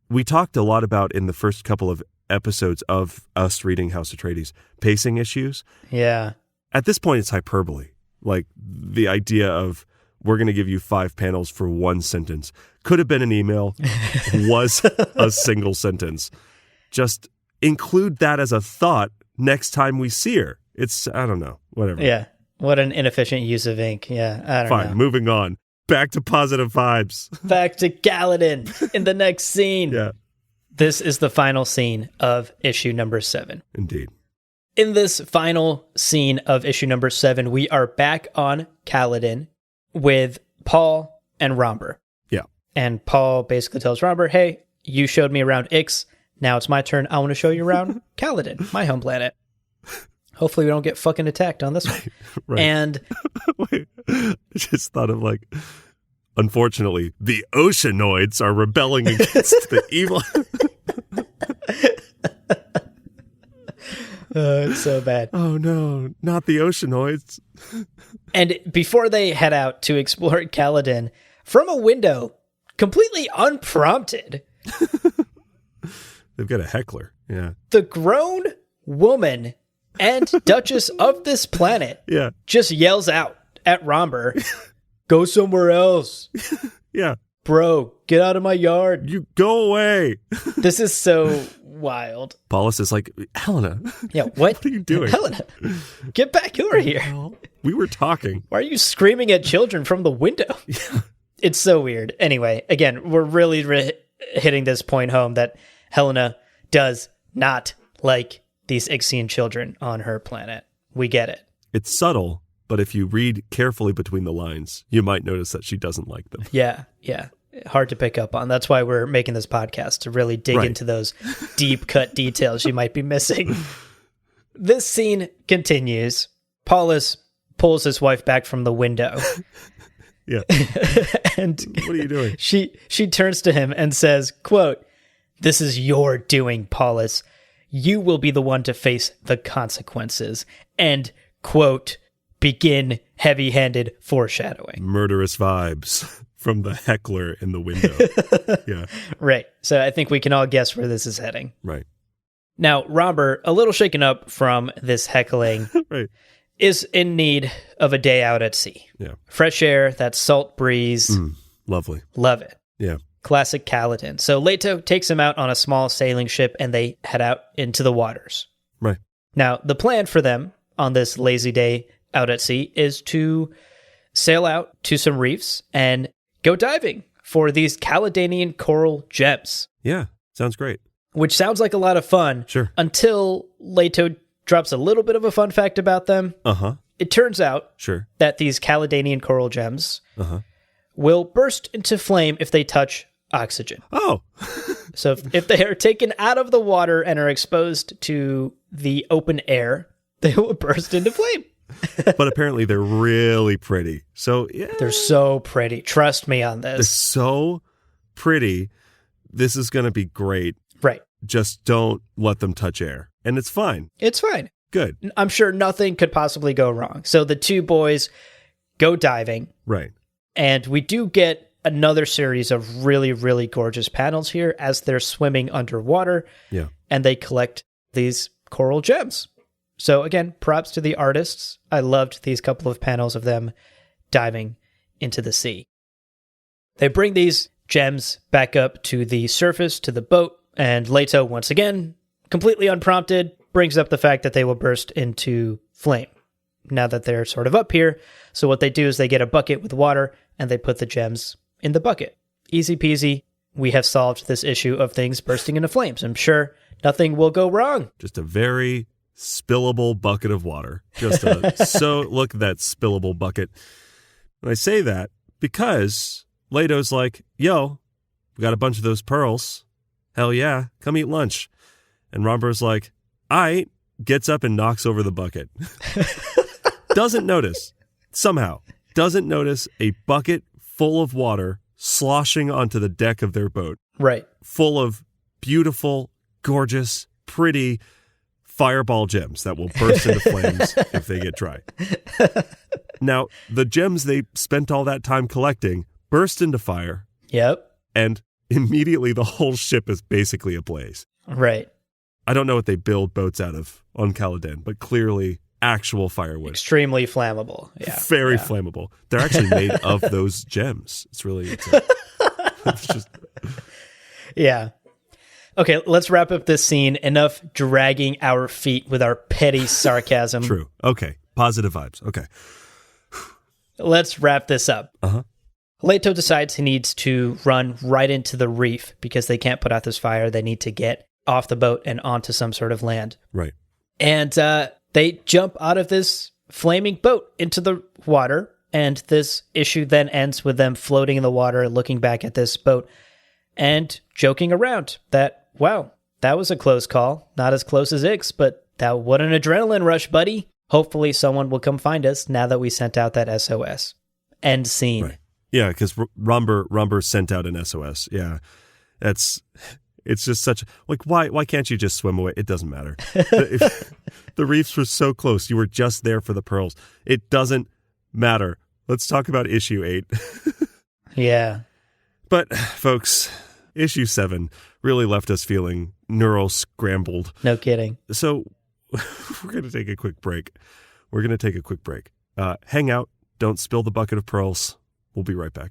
we talked a lot about in the first couple of episodes of us reading House Atreides, pacing issues. Yeah. At this point, it's hyperbole. Like the idea of we're going to give you 5 panels for 1 sentence. Could have been an email, was a single sentence. Just include that as a thought next time we see her. It's, I don't know, whatever. Yeah. What an inefficient use of ink. Yeah, I don't know. Fine, moving on. Back to positive vibes. Back to Kaladin in the next scene. Yeah. This is the final scene of issue number 7. Indeed. In this final scene of issue number 7, we are back on Kaladin with Paul and Romber. Yeah. And Paul basically tells Romber, hey, you showed me around Ix. Now it's my turn. I want to show you around Kaladin, my home planet. Hopefully we don't get fucking attacked on this one. Right. And wait, I just thought of unfortunately, the Oceanoids are rebelling against the evil. It's so bad. Oh no, not the Oceanoids. And before they head out to explore Kaladin, from a window, completely unprompted, they've got a heckler. Yeah. the grown woman and Duchess of this planet just yells out at Romber, go somewhere else. Yeah. Bro, get out of my yard. You go away. This is so wild. Paulus is like, Helena. Yeah, what? What are you doing? Helena, get back over here. We were talking. Why are you screaming at children from the window? Yeah. It's so weird. Anyway, again, we're really hitting this point home that Helena does not like these Ixian children on her planet. We get it. It's subtle, but if you read carefully between the lines, you might notice that she doesn't like them. Yeah. Hard to pick up on. That's why we're making this podcast, to really dig into those deep cut details you might be missing. This scene continues. Paulus pulls his wife back from the window. Yeah. And what are you doing? She turns to him and says, quote, "This is your doing, Paulus. you will be the one to face the consequences. And, quote, begin heavy-handed foreshadowing. Murderous vibes from the heckler in the window. Yeah. Right. So I think we can all guess where this is heading. Right. Now, Robert, a little shaken up from this heckling, Right. is in need of a day out at sea. Yeah. Fresh air, that salt breeze. Lovely. Love it. Yeah. Classic Caladan. So Leto takes him out on a small sailing ship and they head out into the waters. Right. Now, the plan for them on this lazy day out at sea is to sail out to some reefs and go diving for these Caledonian coral gems. Yeah. Sounds great. Which sounds like a lot of fun. Sure. Until Leto drops a little bit of a fun fact about them. Uh-huh. It turns out Sure. that these Caledonian coral gems Uh-huh. will burst into flame if they touch oxygen. Oh. So if they are taken out of the water and are exposed to the open air, they will burst into flame. But apparently they're really pretty. So, yeah. They're so pretty. Trust me on They're this. so pretty. This is going to be great. Right. Just don't let them touch air. And it's fine. It's fine. Good. I'm sure nothing could possibly go wrong. So the two boys go diving. Right. And we do get another series of really, really gorgeous panels here as they're swimming underwater. Yeah. And they collect these coral gems. So again, props to the artists. I loved these couple of panels of them diving into the sea. They bring these gems back up to the surface, to the boat, and Leto, once again, completely unprompted, brings up the fact that they will burst into flame now that they're sort of up here. So what they do is they get a bucket with water and they put the gems in the bucket. Easy peasy. We have solved this issue of things bursting into flames. I'm sure nothing will go wrong. Just a very spillable bucket of water. So look at that spillable bucket. And I say that because Leto's like, yo, we got a bunch of those pearls. Hell yeah, come eat lunch. And Romber's like, I gets up and knocks over the bucket. Doesn't notice, somehow, doesn't notice a bucket full of water sloshing onto the deck of their boat. Right. Full of beautiful, gorgeous, pretty fireball gems that will burst into flames if they get dry. Now, the gems they spent all that time collecting burst into fire. Yep. And immediately the whole ship is basically ablaze. Right. I don't know what they build boats out of on Caladan, but clearly actual firewood. Extremely flammable. Yeah. Very flammable. They're actually made of those gems. It's just... Yeah. Okay, let's wrap up this scene. Enough dragging our feet with our petty sarcasm. True. Okay. Positive vibes. Okay. Let's wrap this up. Uh-huh. Leto decides he needs to run right into the reef because they can't put out this fire. They need to get off the boat and onto some sort of land. Right. And they jump out of this flaming boat into the water, and this issue then ends with them floating in the water, looking back at this boat, and joking around that, wow, that was a close call. Not as close as Ix, but what an adrenaline rush, buddy. Hopefully someone will come find us now that we sent out that SOS. End scene. Right. Yeah, because Romber sent out an SOS. Yeah, it's just such like why can't you just swim away? It doesn't matter. The reefs were so close. You were just there for the pearls. It doesn't matter. Let's talk about issue 8. Yeah. But folks, issue 7 really left us feeling neural scrambled. No kidding. So we're going to take a quick break. Hang out. Don't spill the bucket of pearls. We'll be right back.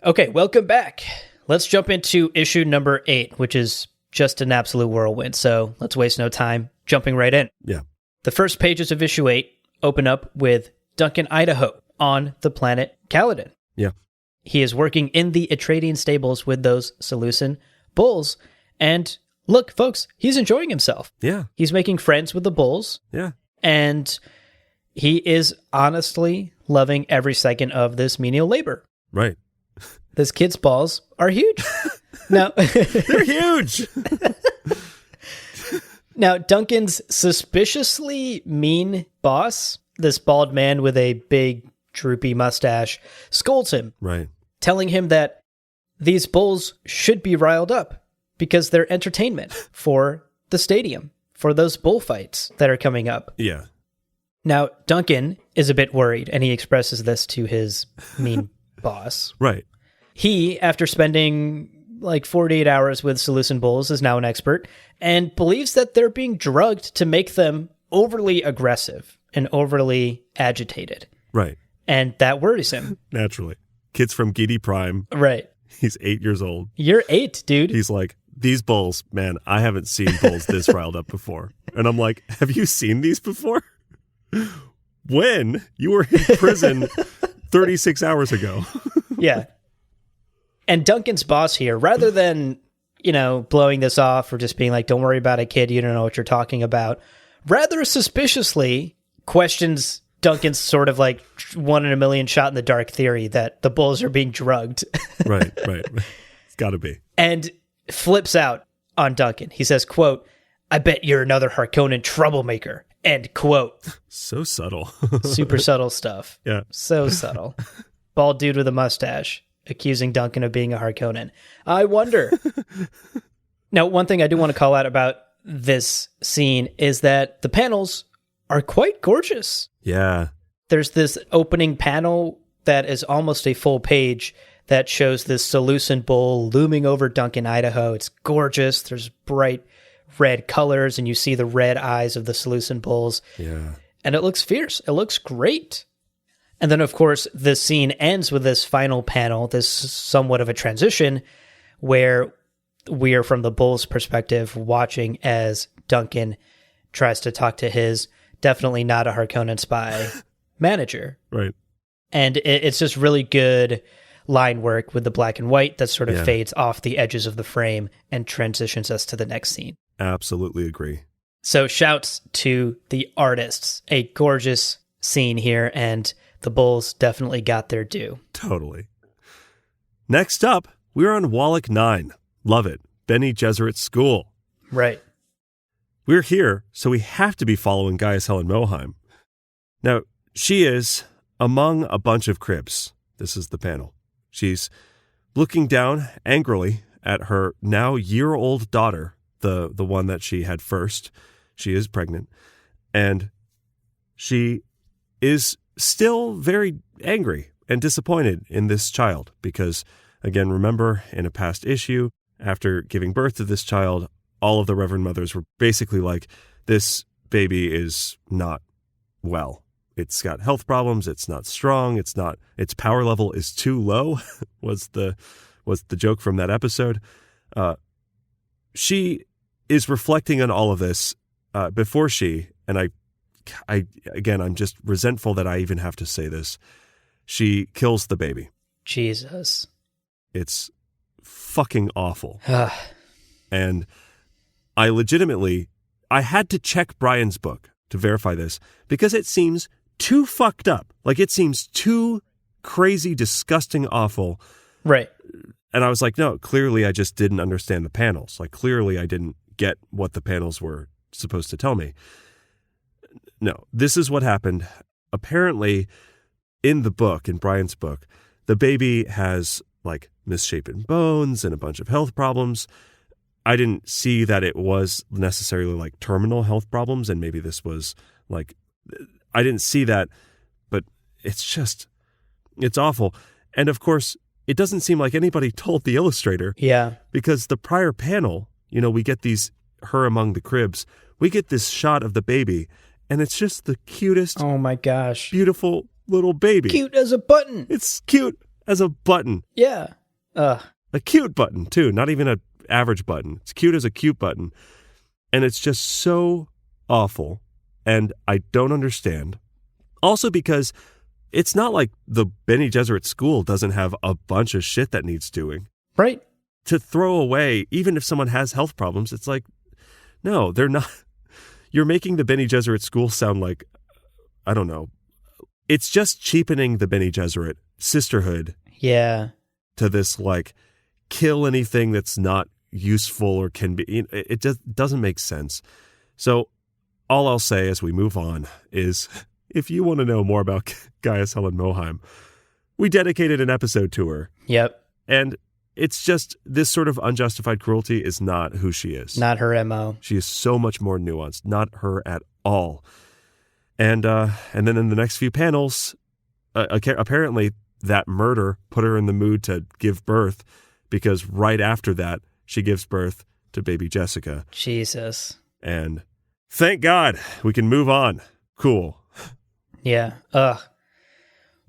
Okay, welcome back. Let's jump into issue number 8, which is just an absolute whirlwind. So let's waste no time jumping right in. Yeah. The first pages of issue 8 open up with Duncan Idaho on the planet Caladan. Yeah. He is working in the Atreides stables with those Seleucid bulls. And look, folks, he's enjoying himself. Yeah. He's making friends with the bulls. Yeah. And he is honestly loving every second of this menial labor. Right. This kid's balls are huge. Now, they're huge. Now, Duncan's suspiciously mean boss, this bald man with a big droopy mustache, scolds him, Right. telling him that these bulls should be riled up because they're entertainment for the stadium, for those bullfights that are coming up. Yeah. Now, Duncan is a bit worried, and he expresses this to his mean boss. Right. He, after spending like 48 hours with Seleucid bulls, is now an expert and believes that they're being drugged to make them overly aggressive and overly agitated. Right. And that worries him. Naturally. Kid's from Gidi Prime. Right. He's 8 years old. You're 8, dude. He's like, these bulls, man, I haven't seen bulls this riled up before. And I'm like, have you seen these before? When? You were in prison 36 hours ago. Yeah. And Duncan's boss here, rather than, blowing this off or just being like, don't worry about it, kid, you don't know what you're talking about, rather suspiciously questions Duncan's sort of like 1 in a million shot in the dark theory that the bulls are being drugged. Right. It's got to be. And flips out on Duncan. He says, quote, "I bet you're another Harkonnen troublemaker." End quote. So subtle. Super subtle stuff. Yeah. So subtle. Bald dude with a mustache accusing Duncan of being a Harkonnen. I wonder. Now, one thing I do want to call out about this scene is that the panels are quite gorgeous. Yeah. There's this opening panel that is almost a full page that shows this Seleucid bull looming over Duncan, Idaho. It's gorgeous. There's bright red colors, and you see the red eyes of the Seleucid bulls. Yeah. And it looks fierce. It looks great. And then, of course, the scene ends with this final panel, this somewhat of a transition, where we are from the bull's perspective watching as Duncan tries to talk to his definitely not a Harkonnen spy manager. Right. And it's just really good line work with the black and white that sort of fades off the edges of the frame and transitions us to the next scene. Absolutely agree. So shouts to the artists. A gorgeous scene here, and the bulls definitely got their due. Totally. Next up, we're on Wallach 9. Love it. Bene Gesserit School. Right. We're here, so we have to be following Gaius Helen Mohiam. Now, she is among a bunch of cribs. This is the panel. She's looking down angrily at her now year-old daughter, the one that she had first. She is pregnant. And she is still very angry and disappointed in this child because, again, remember in a past issue, after giving birth to this child, all of the Reverend Mothers were basically like, this baby is not well. It's got health problems. It's not strong. Its power level is too low was the joke from that episode. She is reflecting on all of this before and I'm just resentful that I even have to say this. She kills the baby. Jesus. It's fucking awful. And I had to check Brian's book to verify this because it seems too fucked up. Like, it seems too crazy, disgusting, awful. Right. And I was like, no, clearly I just didn't understand the panels. Like, clearly I didn't get what the panels were supposed to tell me. No, this is what happened. Apparently, in Brian's book, the baby has like misshapen bones and a bunch of health problems. I didn't see that it was necessarily like terminal health problems, and maybe this was like, I didn't see that, but it's awful. And of course, it doesn't seem like anybody told the illustrator. Yeah. Because the prior panel, we get her among the cribs, we get this shot of the baby, and it's just the cutest, oh my gosh, beautiful little baby. Cute as a button. It's cute as a button. Yeah. A cute button, too. Not even an average button. It's cute as a cute button. And it's just so awful. And I don't understand. Also because it's not like the Bene Gesserit School doesn't have a bunch of shit that needs doing. Right. To throw away, even if someone has health problems, it's like, no, they're not. You're making the Bene Gesserit School sound like, I don't know. It's just cheapening the Bene Gesserit sisterhood. Yeah. To this, like, kill anything that's not useful or can be. It just doesn't make sense. So all I'll say as we move on is, if you want to know more about Gaius Helen Mohiam, we dedicated an episode to her. Yep. And it's just this sort of unjustified cruelty is not who she is. Not her MO. She is so much more nuanced. Not her at all. And then in the next few panels, apparently that murder put her in the mood to give birth, because right after that, she gives birth to baby Jessica. Jesus. And thank God we can move on. Cool. Yeah. Ugh.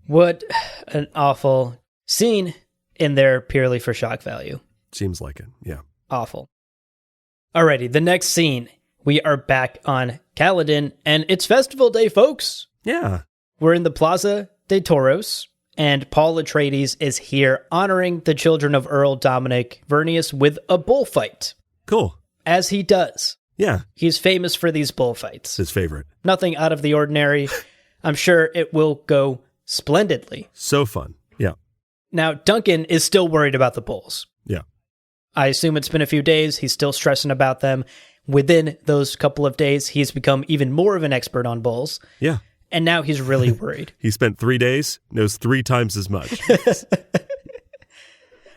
What an awful scene in there purely for shock value. Seems like it. Yeah. Awful. Alrighty, the next scene. We are back on Caledon, and it's festival day, folks. Yeah. We're in the Plaza de Toros, and Paul Atreides is here honoring the children of Earl Dominic Vernius with a bullfight. Cool. As he does. Yeah. He's famous for these bullfights. His favorite. Nothing out of the ordinary. I'm sure it will go splendidly. So fun. Yeah. Now, Duncan is still worried about the bulls. Yeah. I assume it's been a few days. He's still stressing about them. Within those couple of days, he's become even more of an expert on bulls. Yeah. And now he's really worried. He spent 3 days, knows 3 times as much.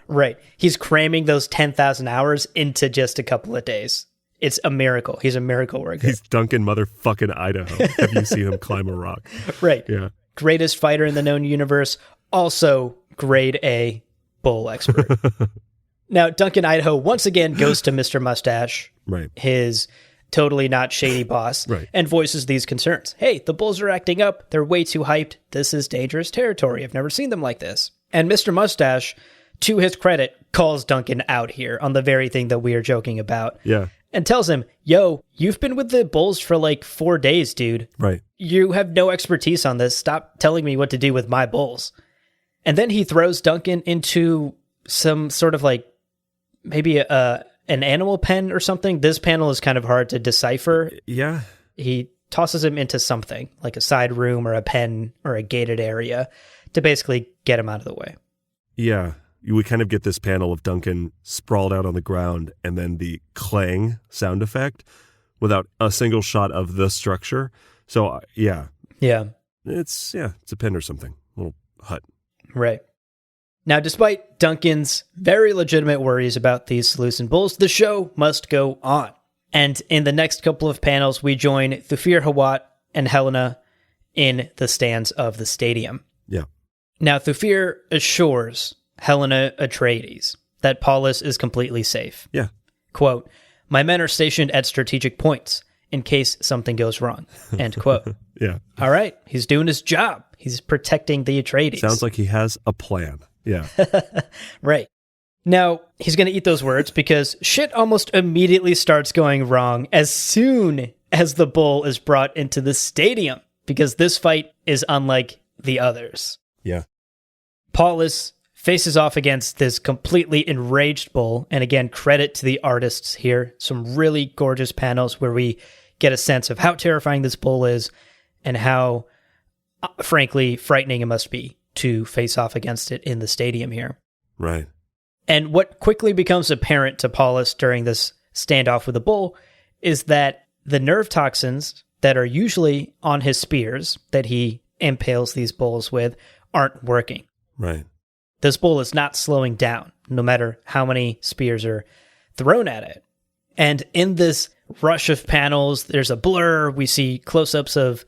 Right. He's cramming those 10,000 hours into just a couple of days. It's a miracle. He's a miracle worker. He's Duncan motherfucking Idaho. Have you seen him climb a rock? Right. Yeah. Greatest fighter in the known universe. Also grade A bull expert. Now, Duncan Idaho once again goes to Mr. Mustache, right, his totally not shady boss, right, and voices these concerns. Hey, the bulls are acting up. They're way too hyped. This is dangerous territory. I've never seen them like this. And Mr. Mustache, to his credit, calls Duncan out here on the very thing that we are joking about. Yeah. And tells him, yo, you've been with the bulls for like 4 days, dude. Right. You have no expertise on this. Stop telling me what to do with my bulls. And then he throws Duncan into some sort of like, maybe an animal pen or something. This panel is kind of hard to decipher. Yeah. He tosses him into something, like a side room or a pen or a gated area, to basically get him out of the way. Yeah. We kind of get this panel of Duncan sprawled out on the ground and then the clang sound effect without a single shot of the structure. So, yeah. Yeah. It's a pen or something. A little hut. Right. Now, despite Duncan's very legitimate worries about these Seleucid bulls, the show must go on. And in the next couple of panels, we join Thufir Hawat and Helena in the stands of the stadium. Yeah. Now, Thufir assures Helena Atreides that Paulus is completely safe. Yeah. Quote, my men are stationed at strategic points in case something goes wrong. End quote. Yeah. All right. He's doing his job. He's protecting the Atreides. Sounds like he has a plan. Yeah. Right. Now, he's going to eat those words because shit almost immediately starts going wrong as soon as the bull is brought into the stadium, because this fight is unlike the others. Yeah. Paulus faces off against this completely enraged bull. And again, credit to the artists here. Some really gorgeous panels where we get a sense of how terrifying this bull is and how, frankly, frightening it must be to face off against it in the stadium here. Right. And what quickly becomes apparent to Paulus during this standoff with the bull is that the nerve toxins that are usually on his spears that he impales these bulls with aren't working. Right. This bull is not slowing down, no matter how many spears are thrown at it. And in this rush of panels, there's a blur. We see close-ups of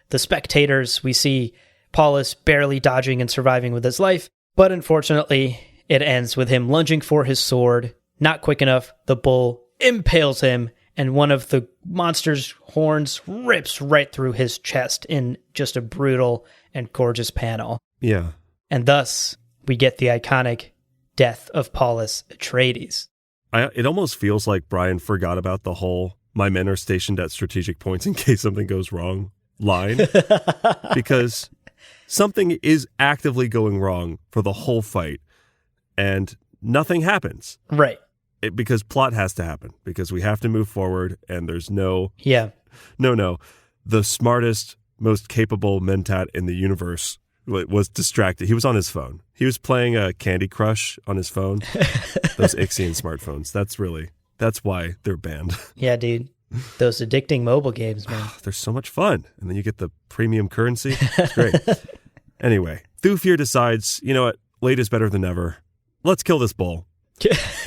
the spectators. We see Paulus barely dodging and surviving with his life. But unfortunately, it ends with him lunging for his sword. Not quick enough. The bull impales him, and one of the monster's horns rips right through his chest in just a brutal and gorgeous panel. Yeah. And thus, we get the iconic death of Paulus Atreides. It almost feels like Brian forgot about the whole "my men are stationed at strategic points in case something goes wrong" line. Because something is actively going wrong for the whole fight, and nothing happens. Right. Because plot has to happen, because we have to move forward, and there's no... Yeah. No. The smartest, most capable mentat in the universe was distracted. He was on his phone. He was playing a Candy Crush on his phone. Those Ixion smartphones. That's why they're banned. Yeah, dude. Those addicting mobile games, man. They're so much fun. And then you get the premium currency. It's great. Anyway, Thufir decides, you know what? Late is better than never. Let's kill this bull.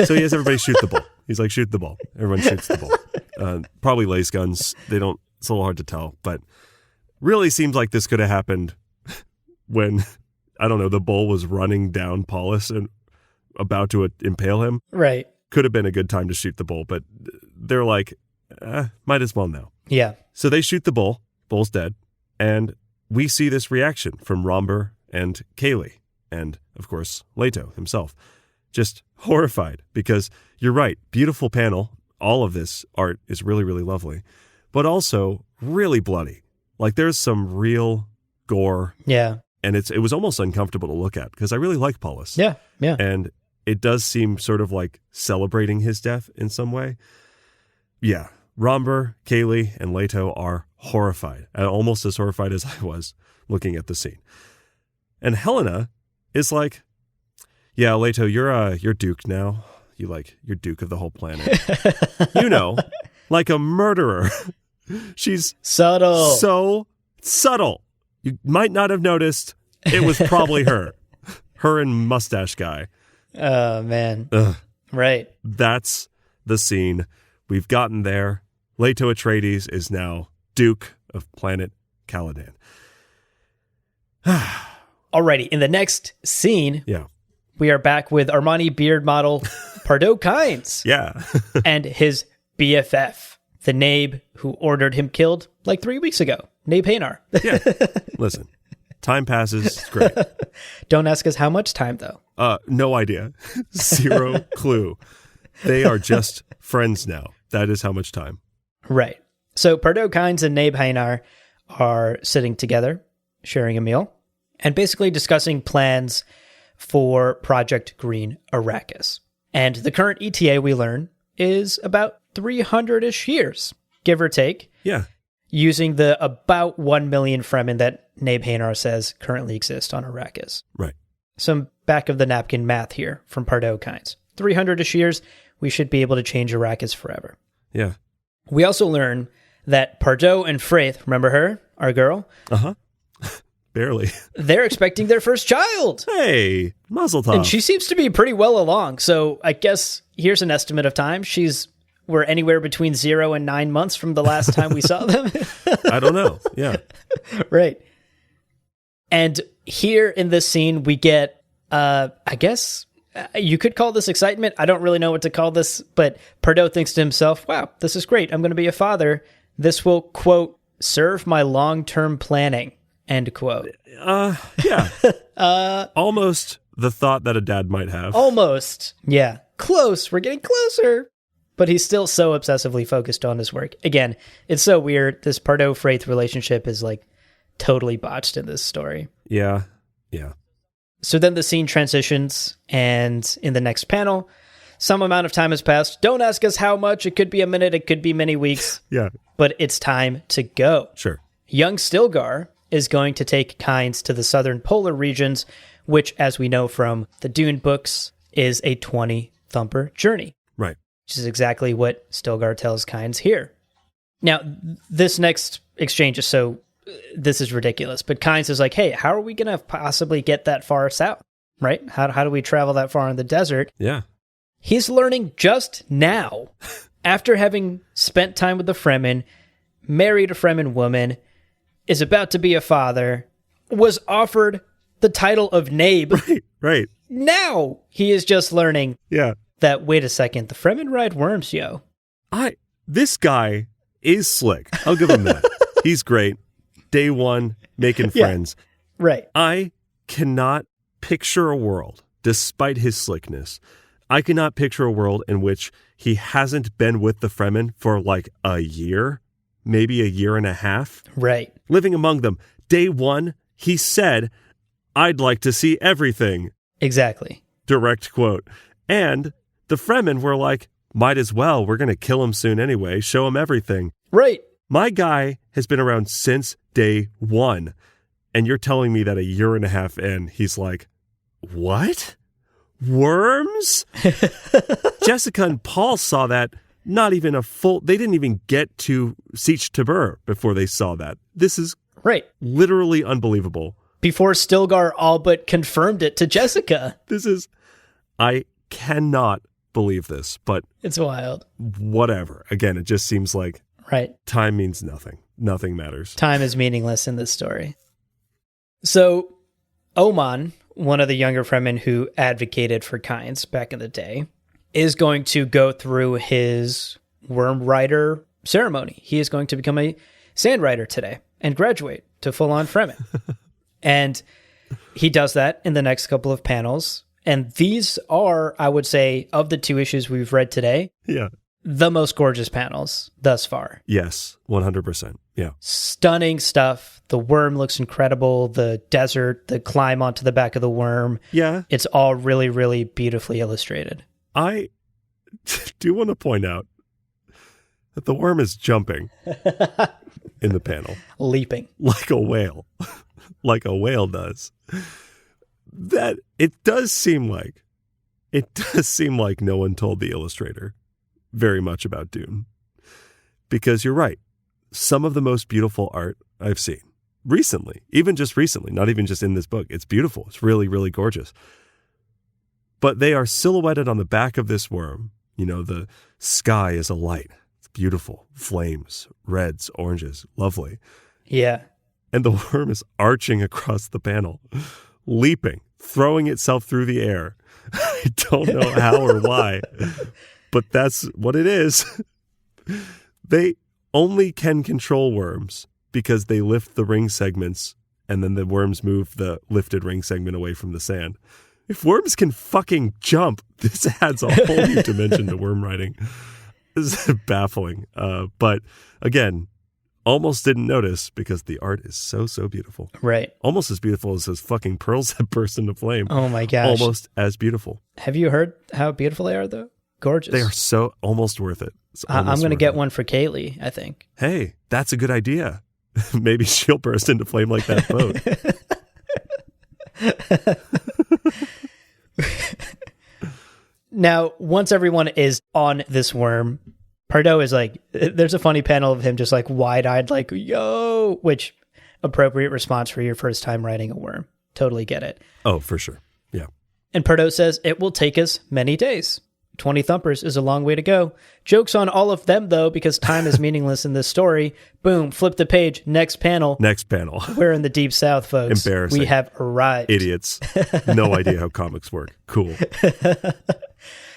So he has everybody shoot the bull. He's like, shoot the bull. Everyone shoots the bull. Probably lace guns. It's a little hard to tell, but really seems like this could have happened when, I don't know, the bull was running down Paulus and about to impale him. Right. Could have been a good time to shoot the bull, but they're like, might as well now. Yeah. So they shoot the bull. Bull's dead. And we see this reaction from Romber and Kaylee. And, of course, Leto himself. Just horrified because you're right. Beautiful panel. All of this art is really, really lovely. But also really bloody. Like there's some real gore. Yeah. And it was almost uncomfortable to look at because I really like Paulus. Yeah. Yeah. And it does seem sort of like celebrating his death in some way. Yeah. Romber, Kaylee, and Leto are horrified. Almost as horrified as I was looking at the scene. And Helena is like, yeah, Leto, you're Duke now. You're Duke of the whole planet. Like a murderer. She's subtle. So subtle. You might not have noticed. It was probably her. Her and mustache guy. Oh, man. Ugh. Right. That's the scene. We've gotten there. Leto Atreides is now Duke of planet Caladan. Alrighty. In the next scene, yeah, we are back with Armani beard model Pardo Kynes. Yeah. And his BFF, the Nabe who ordered him killed like 3 weeks ago. Nabe Haynar. Yeah. Listen, time passes. It's great. Don't ask us how much time, though. No idea. Zero clue. They are just friends now. That is how much time. Right. So Pardo Kynes and Nabe Haynar are sitting together, sharing a meal, and basically discussing plans for Project Green Arrakis. And the current ETA, we learn, is about 300-ish years, give or take. Yeah. Using the about 1 million Fremen that Nabe Haynar says currently exist on Arrakis. Right. Some back-of-the-napkin math here from Pardo Kynes. 300-ish years, we should be able to change Arrakis forever. Yeah. We also learn that Pardo and Fraith, remember her, our girl? Uh-huh. Barely. They're expecting their first child. Hey, mazel tov. And she seems to be pretty well along. So I guess here's an estimate of time. We're anywhere between 0 and 9 months from the last time we saw them. I don't know. Yeah. Right. And here in this scene, we get, I guess you could call this excitement. I don't really know what to call this, but Pardo thinks to himself, wow, this is great. I'm going to be a father. This will, quote, serve my long-term planning, end quote. Yeah. Almost the thought that a dad might have. Almost. Yeah. Close. We're getting closer. But he's still so obsessively focused on his work. Again, it's so weird. This Pardo-Fraith relationship is like totally botched in this story. Yeah. Yeah. So then the scene transitions, and in the next panel, some amount of time has passed. Don't ask us how much. It could be a minute. It could be many weeks. Yeah. But it's time to go. Sure. Young Stilgar is going to take Kynes to the southern polar regions, which, as we know from the Dune books, is a 20-thumper journey. Right. Which is exactly what Stilgar tells Kynes here. Now, this next exchange is this is ridiculous, but Kynes is like, hey, how are we going to possibly get that far south, right? How do we travel that far in the desert? Yeah. He's learning just now, after having spent time with the Fremen, married a Fremen woman, is about to be a father, was offered the title of Nabe. Right. Now he is just learning. Yeah. That, wait a second, the Fremen ride worms, yo. This guy is slick. I'll give him that. He's great. Day one, making friends. Right. I cannot picture a world, despite his slickness, I cannot picture a world in which he hasn't been with the Fremen for like a year, maybe a year and a half. Right. Living among them. Day one, he said, I'd like to see everything. Exactly. Direct quote. And the Fremen were like, might as well. We're going to kill him soon anyway. Show him everything. Right. My guy has been around since day one. And you're telling me that a year and a half in, he's like, what? Worms? Jessica and Paul saw that not even they didn't even get to Sietch Tabr before they saw that. This is right. Literally unbelievable. Before Stilgar all but confirmed it to Jessica. I cannot believe this, but It's wild. whatever. Again, it just seems like Right. time means nothing. Nothing matters. Time is meaningless in this story. So, Oman, one of the younger Fremen who advocated for Kynes back in the day, is going to go through his Worm Rider ceremony. He is going to become a Sand Rider today and graduate to full-on Fremen. And he does that in the next couple of panels. And these are, I would say, of the 2 issues we've read today, Yeah. the most gorgeous panels thus far. Yes, 100%. Yeah. Stunning stuff. The worm looks incredible. The desert, the climb onto the back of the worm. Yeah. It's all really, really beautifully illustrated. I do want to point out that the worm is jumping in the panel Leaping. like a whale, like a whale does. That it does seem like no one told the illustrator very much about Dune. Because you're right. Some of the most beautiful art I've seen recently, even just recently, not even just in this book. It's beautiful. It's really, really gorgeous. But they are silhouetted on the back of this worm. You know, the sky is alight. It's beautiful. Flames, reds, oranges, lovely. Yeah. And the worm is arching across the panel, leaping, throwing itself through the air. I don't know how or why, but that's what it is. They only can control worms because they lift the ring segments and then the worms move the lifted ring segment away from the sand. If worms can fucking jump, this adds a whole new dimension to worm riding. This is baffling. But again, almost didn't notice because the art is so, so beautiful. Right. Almost as beautiful as those fucking pearls that burst into flame. Oh my gosh. Almost as beautiful. Have you heard how beautiful they are, though? Gorgeous. They are so almost worth it. I'm going to get one for Kaylee, I think. Hey, that's a good idea. Maybe she'll burst into flame like that boat. Now, once everyone is on this worm, Pardo is like, there's a funny panel of him just like wide-eyed, like, yo, which appropriate response for your first time riding a worm. Totally get it. Oh, for sure. Yeah. And Pardo says, it will take us many days. 20 thumpers is a long way to go. Joke's on all of them, though, because time is meaningless in this story. Boom, flip the page, next panel. Next panel. We're in the Deep South, folks. Embarrassing. We have arrived. Idiots. No idea how comics work. Cool.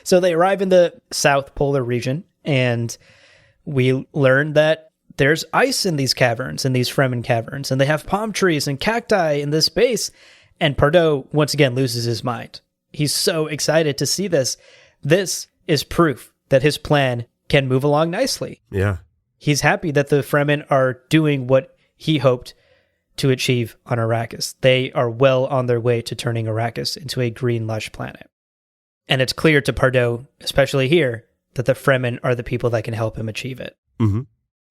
So they arrive in the South Polar region, and we learn that there's ice in these caverns, in these Fremen caverns, and they have palm trees and cacti in this base. And Pardo, once again, loses his mind. He's so excited to see this. This is proof that his plan can move along nicely. Yeah. He's happy that the Fremen are doing what he hoped to achieve on Arrakis. They are well on their way to turning Arrakis into a green, lush planet. And it's clear to Pardo, especially here, that the Fremen are the people that can help him achieve it. Mm-hmm.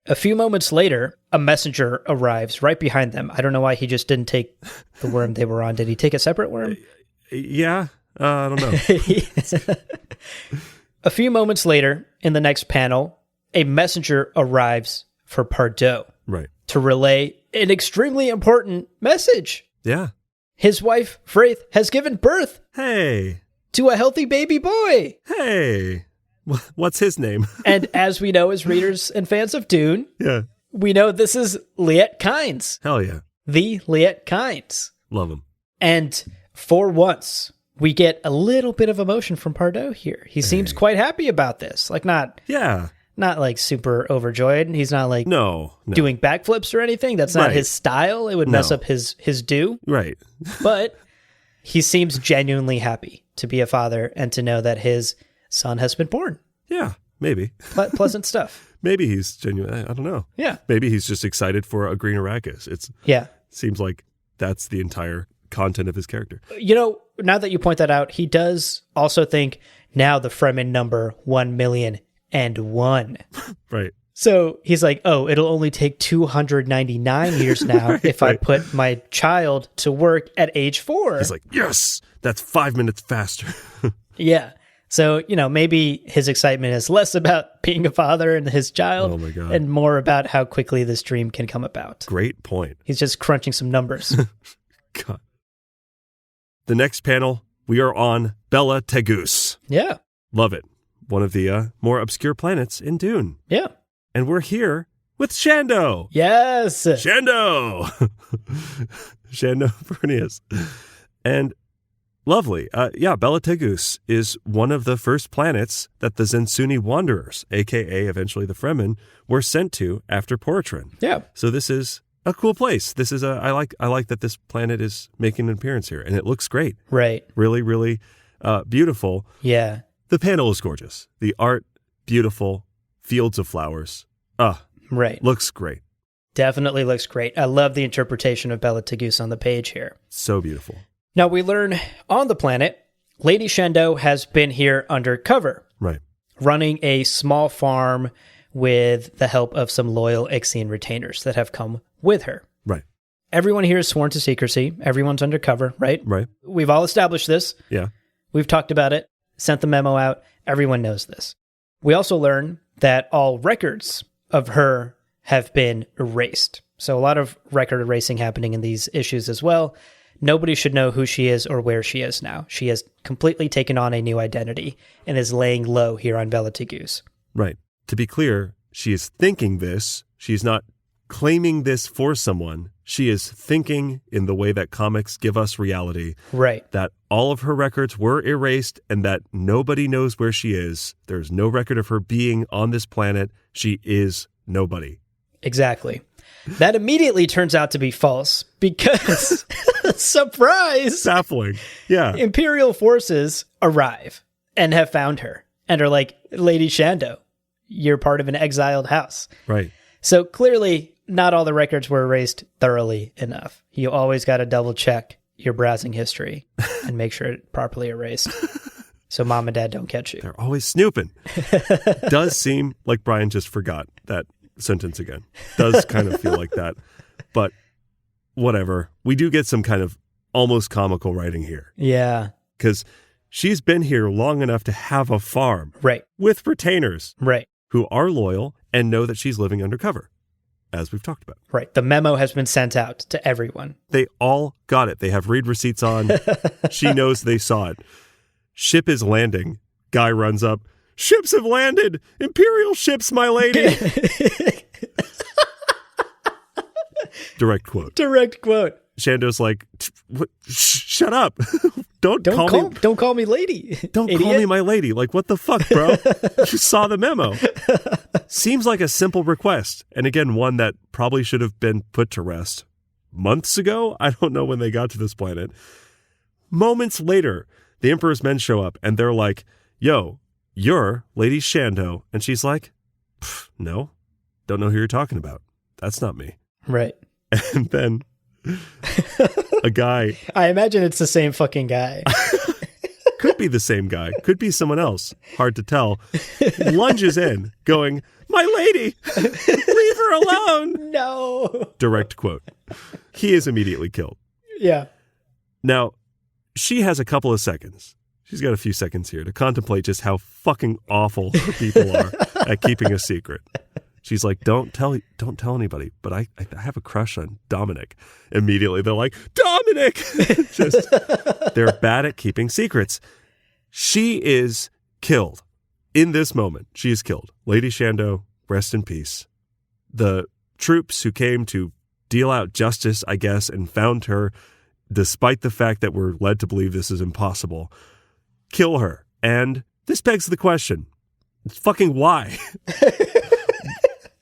A few moments later, a messenger arrives right behind them. I don't know why he just didn't take the worm they were on. Did he take a separate worm? Yeah. I don't know. A few moments later, in the next panel, a messenger arrives for Pardo. Right. To relay an extremely important message. Yeah. His wife, Fraith, has given birth Hey. to a healthy baby boy. Hey. What's his name? And as we know as readers and fans of Dune, Yeah. we know this is Liet Kynes. Hell yeah. The Liet Kynes. Love him. And for once, we get a little bit of emotion from Pardo here. He seems quite happy about this. Like not like super overjoyed. He's not like no. doing backflips or anything. That's not his style. It would mess up his due. Right. But he seems genuinely happy to be a father and to know that his son has been born. Yeah, maybe. Pleasant stuff. Maybe he's genuine. I don't know. Yeah. Maybe he's just excited for a green Arrakis. Seems like that's the entire content of his character. You know, now that you point that out, he does also think now the Fremen number 1,000,001. Right. So he's like, oh, it'll only take 299 years now if I put my child to work at age 4. He's like, yes, that's 5 minutes faster. Yeah. So, you know, maybe his excitement is less about being a father and his child Oh my God. and more about how quickly this dream can come about. Great point. He's just crunching some numbers. God. The next panel We are on Bela Tegus. Yeah. Love it. One of the more obscure planets in Dune. Yeah. And we're here with Shando. Yes. Shando. Shando Vernius. And lovely. Bela Tegus is one of the first planets that the Zensuni Wanderers, a.k.a. eventually the Fremen, were sent to after Porotrin. Yeah. So this is a cool place. This is I like that this planet is making an appearance here, and it looks great. Right. Really, really beautiful. Yeah. The panel is gorgeous. The art, beautiful. Fields of flowers. Right. Looks great. Definitely looks great. I love the interpretation of Bela Tegus on the page here. So beautiful. Now we learn on the planet, Lady Shando has been here undercover. Right. Running a small farm with the help of some loyal Ixian retainers that have come with her. Right. Everyone here is sworn to secrecy. Everyone's undercover, right? Right. We've all established this. Yeah. We've talked about it, sent the memo out. Everyone knows this. We also learn that all records of her have been erased. So a lot of record erasing happening in these issues as well. Nobody should know who she is or where she is now. She has completely taken on a new identity and is laying low here on Bela Tegus. Right. To be clear, she is thinking this. She's not claiming this for someone. She is thinking in the way that comics give us reality. Right. That all of her records were erased and that nobody knows where she is. There's no record of her being on this planet. She is nobody. Exactly. That immediately turns out to be false because, surprise! Baffling. Yeah. Imperial forces arrive and have found her and are like, Lady Shando, you're part of an exiled house. Right. So clearly, not all the records were erased thoroughly enough. You always got to double check your browsing history and make sure it's properly erased. So mom and dad don't catch you. They're always snooping. Does seem like Brian just forgot that sentence again. Does kind of feel like that. But whatever. We do get some kind of almost comical writing here. Yeah. Because she's been here long enough to have a farm. Right. With retainers. Right. Who are loyal and know that she's living undercover, as we've talked about. Right. The memo has been sent out to everyone. They all got it. They have read receipts on. She knows they saw it. Ship is landing. Guy runs up. Ships have landed. Imperial ships, my lady. Direct quote. Direct quote. Shando's like, shut up. Don't call me lady. Don't idiot. call me my lady. Like, what the fuck, bro? You saw the memo. Seems like a simple request. And again, one that probably should have been put to rest months ago. I don't know when they got to this planet. Moments later, the Emperor's men show up and they're like, yo, you're Lady Shando. And she's like, no, don't know who you're talking about. That's not me. Right. And then a guy. I imagine it's the same fucking guy. Could be the same guy. Could be someone else. Hard to tell. Lunges in, going, my lady, leave her alone. No. Direct quote. He is immediately killed. Yeah. Now, she has a couple of seconds. She's got a few seconds here to contemplate just how fucking awful her people are at keeping a secret. She's like, don't tell anybody, but I have a crush on Dominic. Immediately, they're like, Dominic! Just, they're bad at keeping secrets. She is killed. In this moment, she is killed. Lady Shando, rest in peace. The troops who came to deal out justice, I guess, and found her, despite the fact that we're led to believe this is impossible, kill her. And this begs the question, fucking why?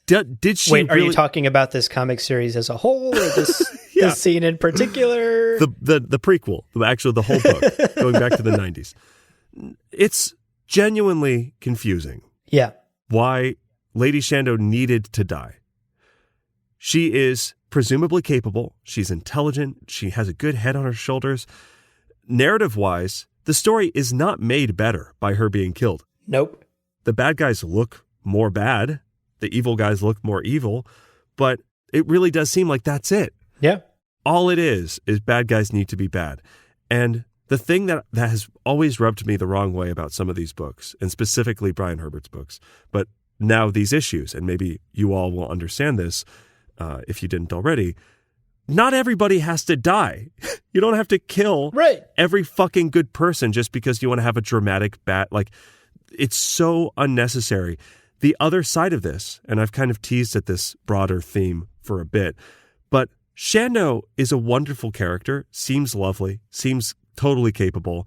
Did she Wait, are really... you talking about this comic series as a whole, or this, Yeah. this scene in particular? The prequel, the whole book, going back to the 90s. It's genuinely confusing. Yeah. Why Lady Shando needed to die. She is presumably capable. She's intelligent. She has a good head on her shoulders. Narrative-wise, the story is not made better by her being killed. Nope. The bad guys look more bad. The evil guys look more evil. But it really does seem like that's it. Yeah. All it is bad guys need to be bad. And the thing that has always rubbed me the wrong way about some of these books, and specifically Brian Herbert's books, but now these issues, and maybe you all will understand this if you didn't already, not everybody has to die. You don't have to kill every fucking good person just because you want to have a dramatic like, it's so unnecessary. The other side of this, and I've kind of teased at this broader theme for a bit, but Shando is a wonderful character, seems lovely, seems totally capable.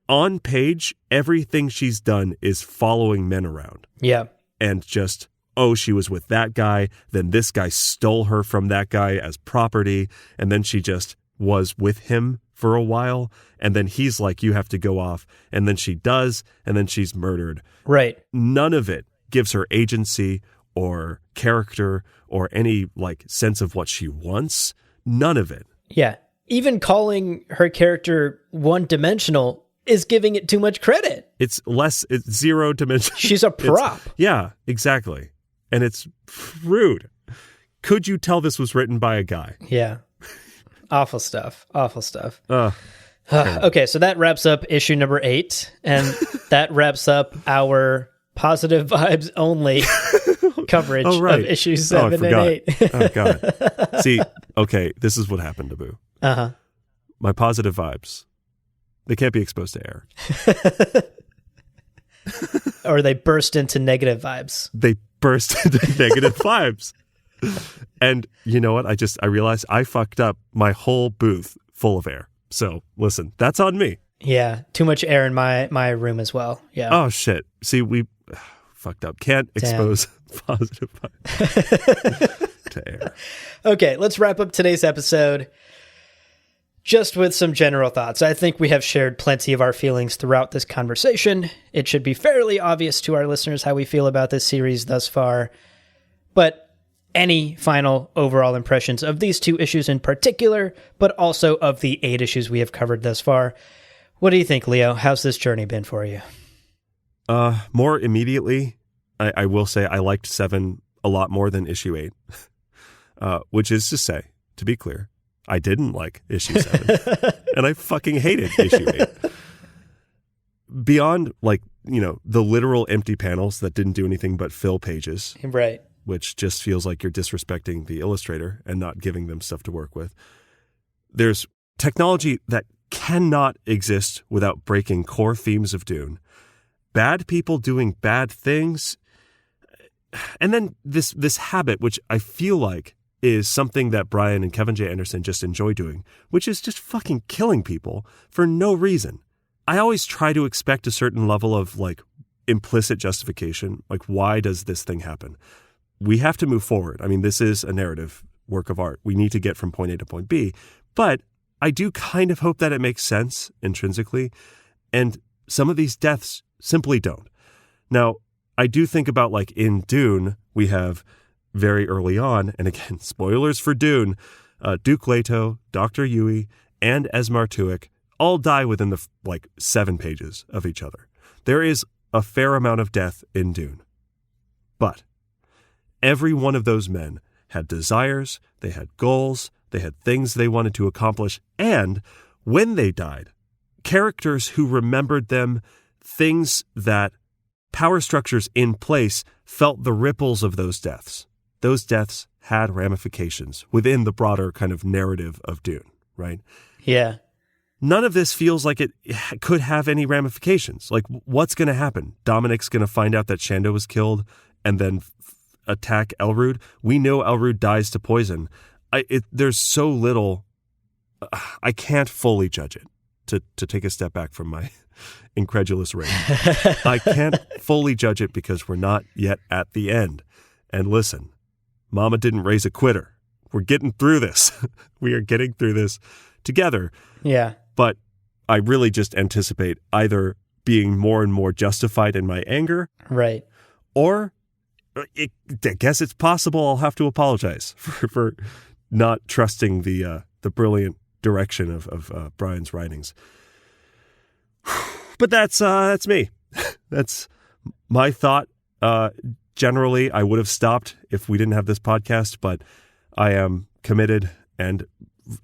On page, everything she's done is following men around. Yeah. And just, oh, she was with that guy, then this guy stole her from that guy as property, and then she just was with him for a while, and then he's like, you have to go off, and then she does, and then she's murdered. Right. None of it gives her agency or character or any like sense of what she wants. None of it. Yeah. Even calling her character one-dimensional is giving it too much credit. It's zero dimensional. She's a prop. Yeah, exactly. And it's rude. Could you tell this was written by a guy? Yeah. Awful stuff. Awful stuff. Okay, so that wraps up issue number 8, and that wraps up our positive vibes only coverage of issues 7 and 8. Oh, God. See, okay, this is what happened to Boo. Uh-huh. My positive vibes, they can't be exposed to air. Or they burst into negative vibes. They burst into negative vibes. And you know what? I realized I fucked up my whole booth full of air. So listen, that's on me. Yeah. Too much air in my room as well. Yeah. Oh, shit. See, we fucked up. Can't expose positive vibes to air. Okay, let's wrap up today's episode just with some general thoughts. I think we have shared plenty of our feelings throughout this conversation. It should be fairly obvious to our listeners how we feel about this series thus far. But any final overall impressions of these 2 issues in particular, but also of the 8 issues we have covered thus far? What do you think, Leo? How's this journey been for you? More immediately, I will say I liked 7 a lot more than issue 8, which is to say, to be clear, I didn't like issue 7, and I fucking hated issue 8. Beyond, like, you know, the literal empty panels that didn't do anything but fill pages. Right. Which just feels like you're disrespecting the illustrator and not giving them stuff to work with. There's technology that cannot exist without breaking core themes of Dune. Bad people doing bad things. And then this habit, which I feel like is something that Brian and Kevin J. Anderson just enjoy doing, which is just fucking killing people for no reason. I always try to expect a certain level of like implicit justification. Like, why does this thing happen? We have to move forward. I mean, this is a narrative work of art. We need to get from point A to point B. But I do kind of hope that it makes sense intrinsically. And some of these deaths simply don't. Now, I do think about, like, in Dune, we have very early on, and again, spoilers for Dune, Duke Leto, Dr. Yui, and Esmar Tuick all die within the 7 pages of each other. There is a fair amount of death in Dune. But every one of those men had desires, they had goals, they had things they wanted to accomplish, and when they died, characters who remembered them, things that power structures in place felt the ripples of those deaths. Those deaths had ramifications within the broader kind of narrative of Dune, right? Yeah. None of this feels like it could have any ramifications. Like, what's going to happen? Dominic's going to find out that Shando was killed and then attack Elrond. We know Elrond dies to poison. There's so little. I can't fully judge it. To take a step back from my incredulous rage, I can't fully judge it because we're not yet at the end. And listen, Mama didn't raise a quitter. We're getting through this. We are getting through this together. Yeah. But I really just anticipate either being more and more justified in my anger, right, or I guess it's possible I'll have to apologize for not trusting the brilliant direction of Brian's writings. But that's me. That's my thought. Generally, I would have stopped if we didn't have this podcast, but I am committed, and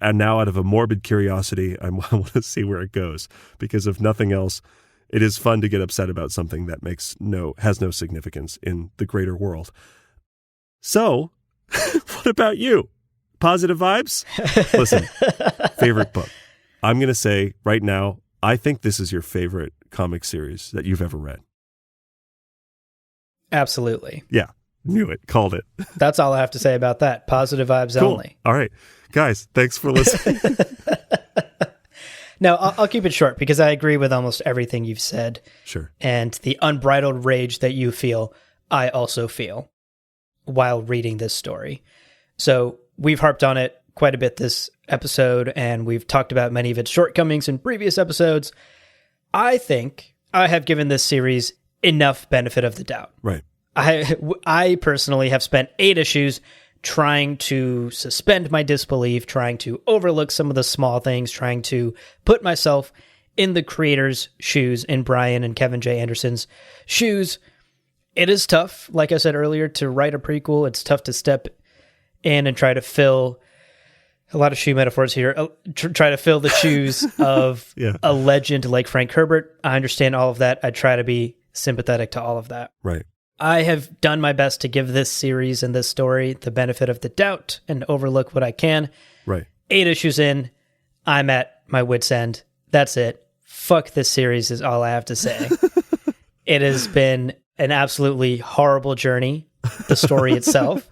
now out of a morbid curiosity, I want to see where it goes, because if nothing else, it is fun to get upset about something that has no significance in the greater world. So, what about you? positive vibes? Listen, favorite book. I'm going to say right now, I think this is your favorite comic series that you've ever read. Absolutely. Yeah. Knew it. Called it. That's all I have to say about that. Positive vibes Cool. only. All right. Guys, thanks for listening. No, I'll keep it short because I agree with almost everything you've said. Sure. And the unbridled rage that you feel, I also feel while reading this story. So we've harped on it quite a bit this episode, and we've talked about many of its shortcomings in previous episodes. I think I have given this series enough benefit of the doubt. Right. I personally have spent 8 issues trying to suspend my disbelief, trying to overlook some of the small things, trying to put myself in the creators' shoes, in Brian and Kevin J. Anderson's shoes. It is tough, like I said earlier, to write a prequel. It's tough to step in and try to fill a lot of shoe metaphors here, try to fill the shoes of a legend like Frank Herbert. I understand all of that. I try to be sympathetic to all of that. Right. I have done my best to give this series and this story the benefit of the doubt and overlook what I can. Right. 8 issues in, I'm at my wit's end. That's it. Fuck this series is all I have to say. It has been an absolutely horrible journey, the story itself.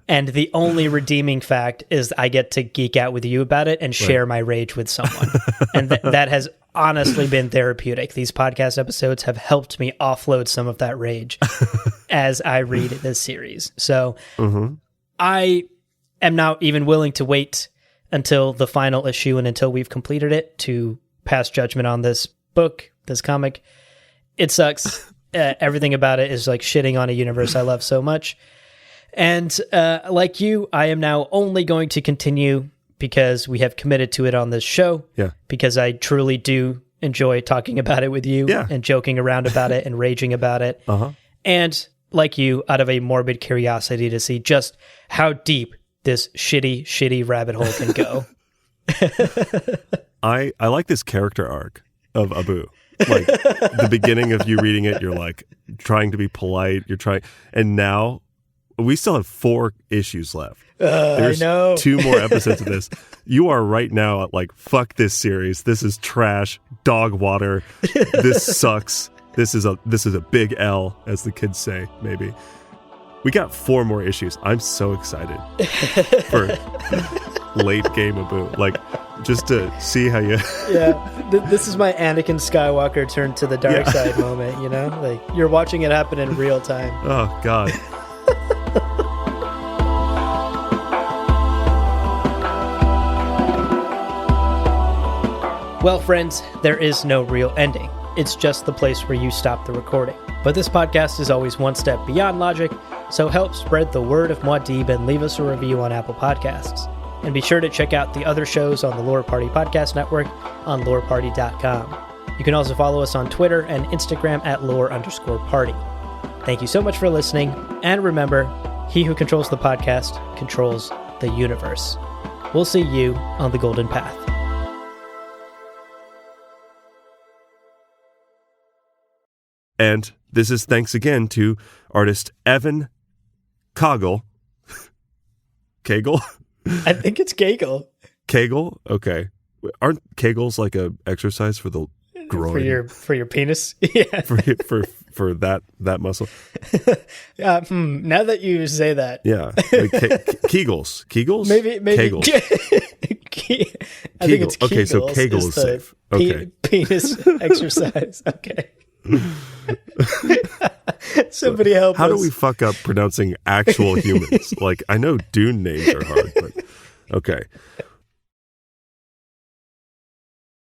And the only redeeming fact is I get to geek out with you about it and share my rage with someone. And that has honestly been therapeutic. These podcast episodes have helped me offload some of that rage as I read this series. So I am now even willing to wait until the final issue and until we've completed it to pass judgment on this book, this comic. It sucks. Everything about it is like shitting on a universe I love so much. And like you, I am now only going to continue because we have committed to it on this show. Yeah. Because I truly do enjoy talking about it with you and joking around about it and raging about it. And like you, out of a morbid curiosity to see just how deep this shitty rabbit hole can go. I like this character arc of Abu. Like the beginning of you reading it, you're like trying to be polite. You're trying, and now we still have 4 issues left. There's I know. 2 more episodes of this. You are right now at like, fuck this series. This is trash. Dog water. This sucks. This is a big L, as the kids say. Maybe we got 4 more issues. I'm so excited for late game Abu. Like just to see how you. This is my Anakin Skywalker turn to the dark side moment. You know, like you're watching it happen in real time. Oh God. Well, friends, there is no real ending. It's just the place where you stop the recording. But this podcast is always one step beyond logic, so help spread the word of Muad'Dib and leave us a review on Apple Podcasts. And be sure to check out the other shows on the Lore Party Podcast Network on loreparty.com. You can also follow us on Twitter and Instagram at lore_party. Thank you so much for listening, and remember, he who controls the podcast controls the universe. We'll see you on the Golden Path. And this is thanks again to artist Evan Kagel. Kegel? I think it's Kegel. Kegel? Okay. Aren't Kegels like a exercise for the groin? For your penis? Yeah. for that muscle. Now that you say that. Yeah. Like Kegels. Kegels? Maybe Kegels. I think it's Kegels. Okay, so Kegel is safe. Okay. Penis exercise. Okay. Somebody help us. How do we fuck up pronouncing actual humans? Like, I know Dune names are hard, but okay.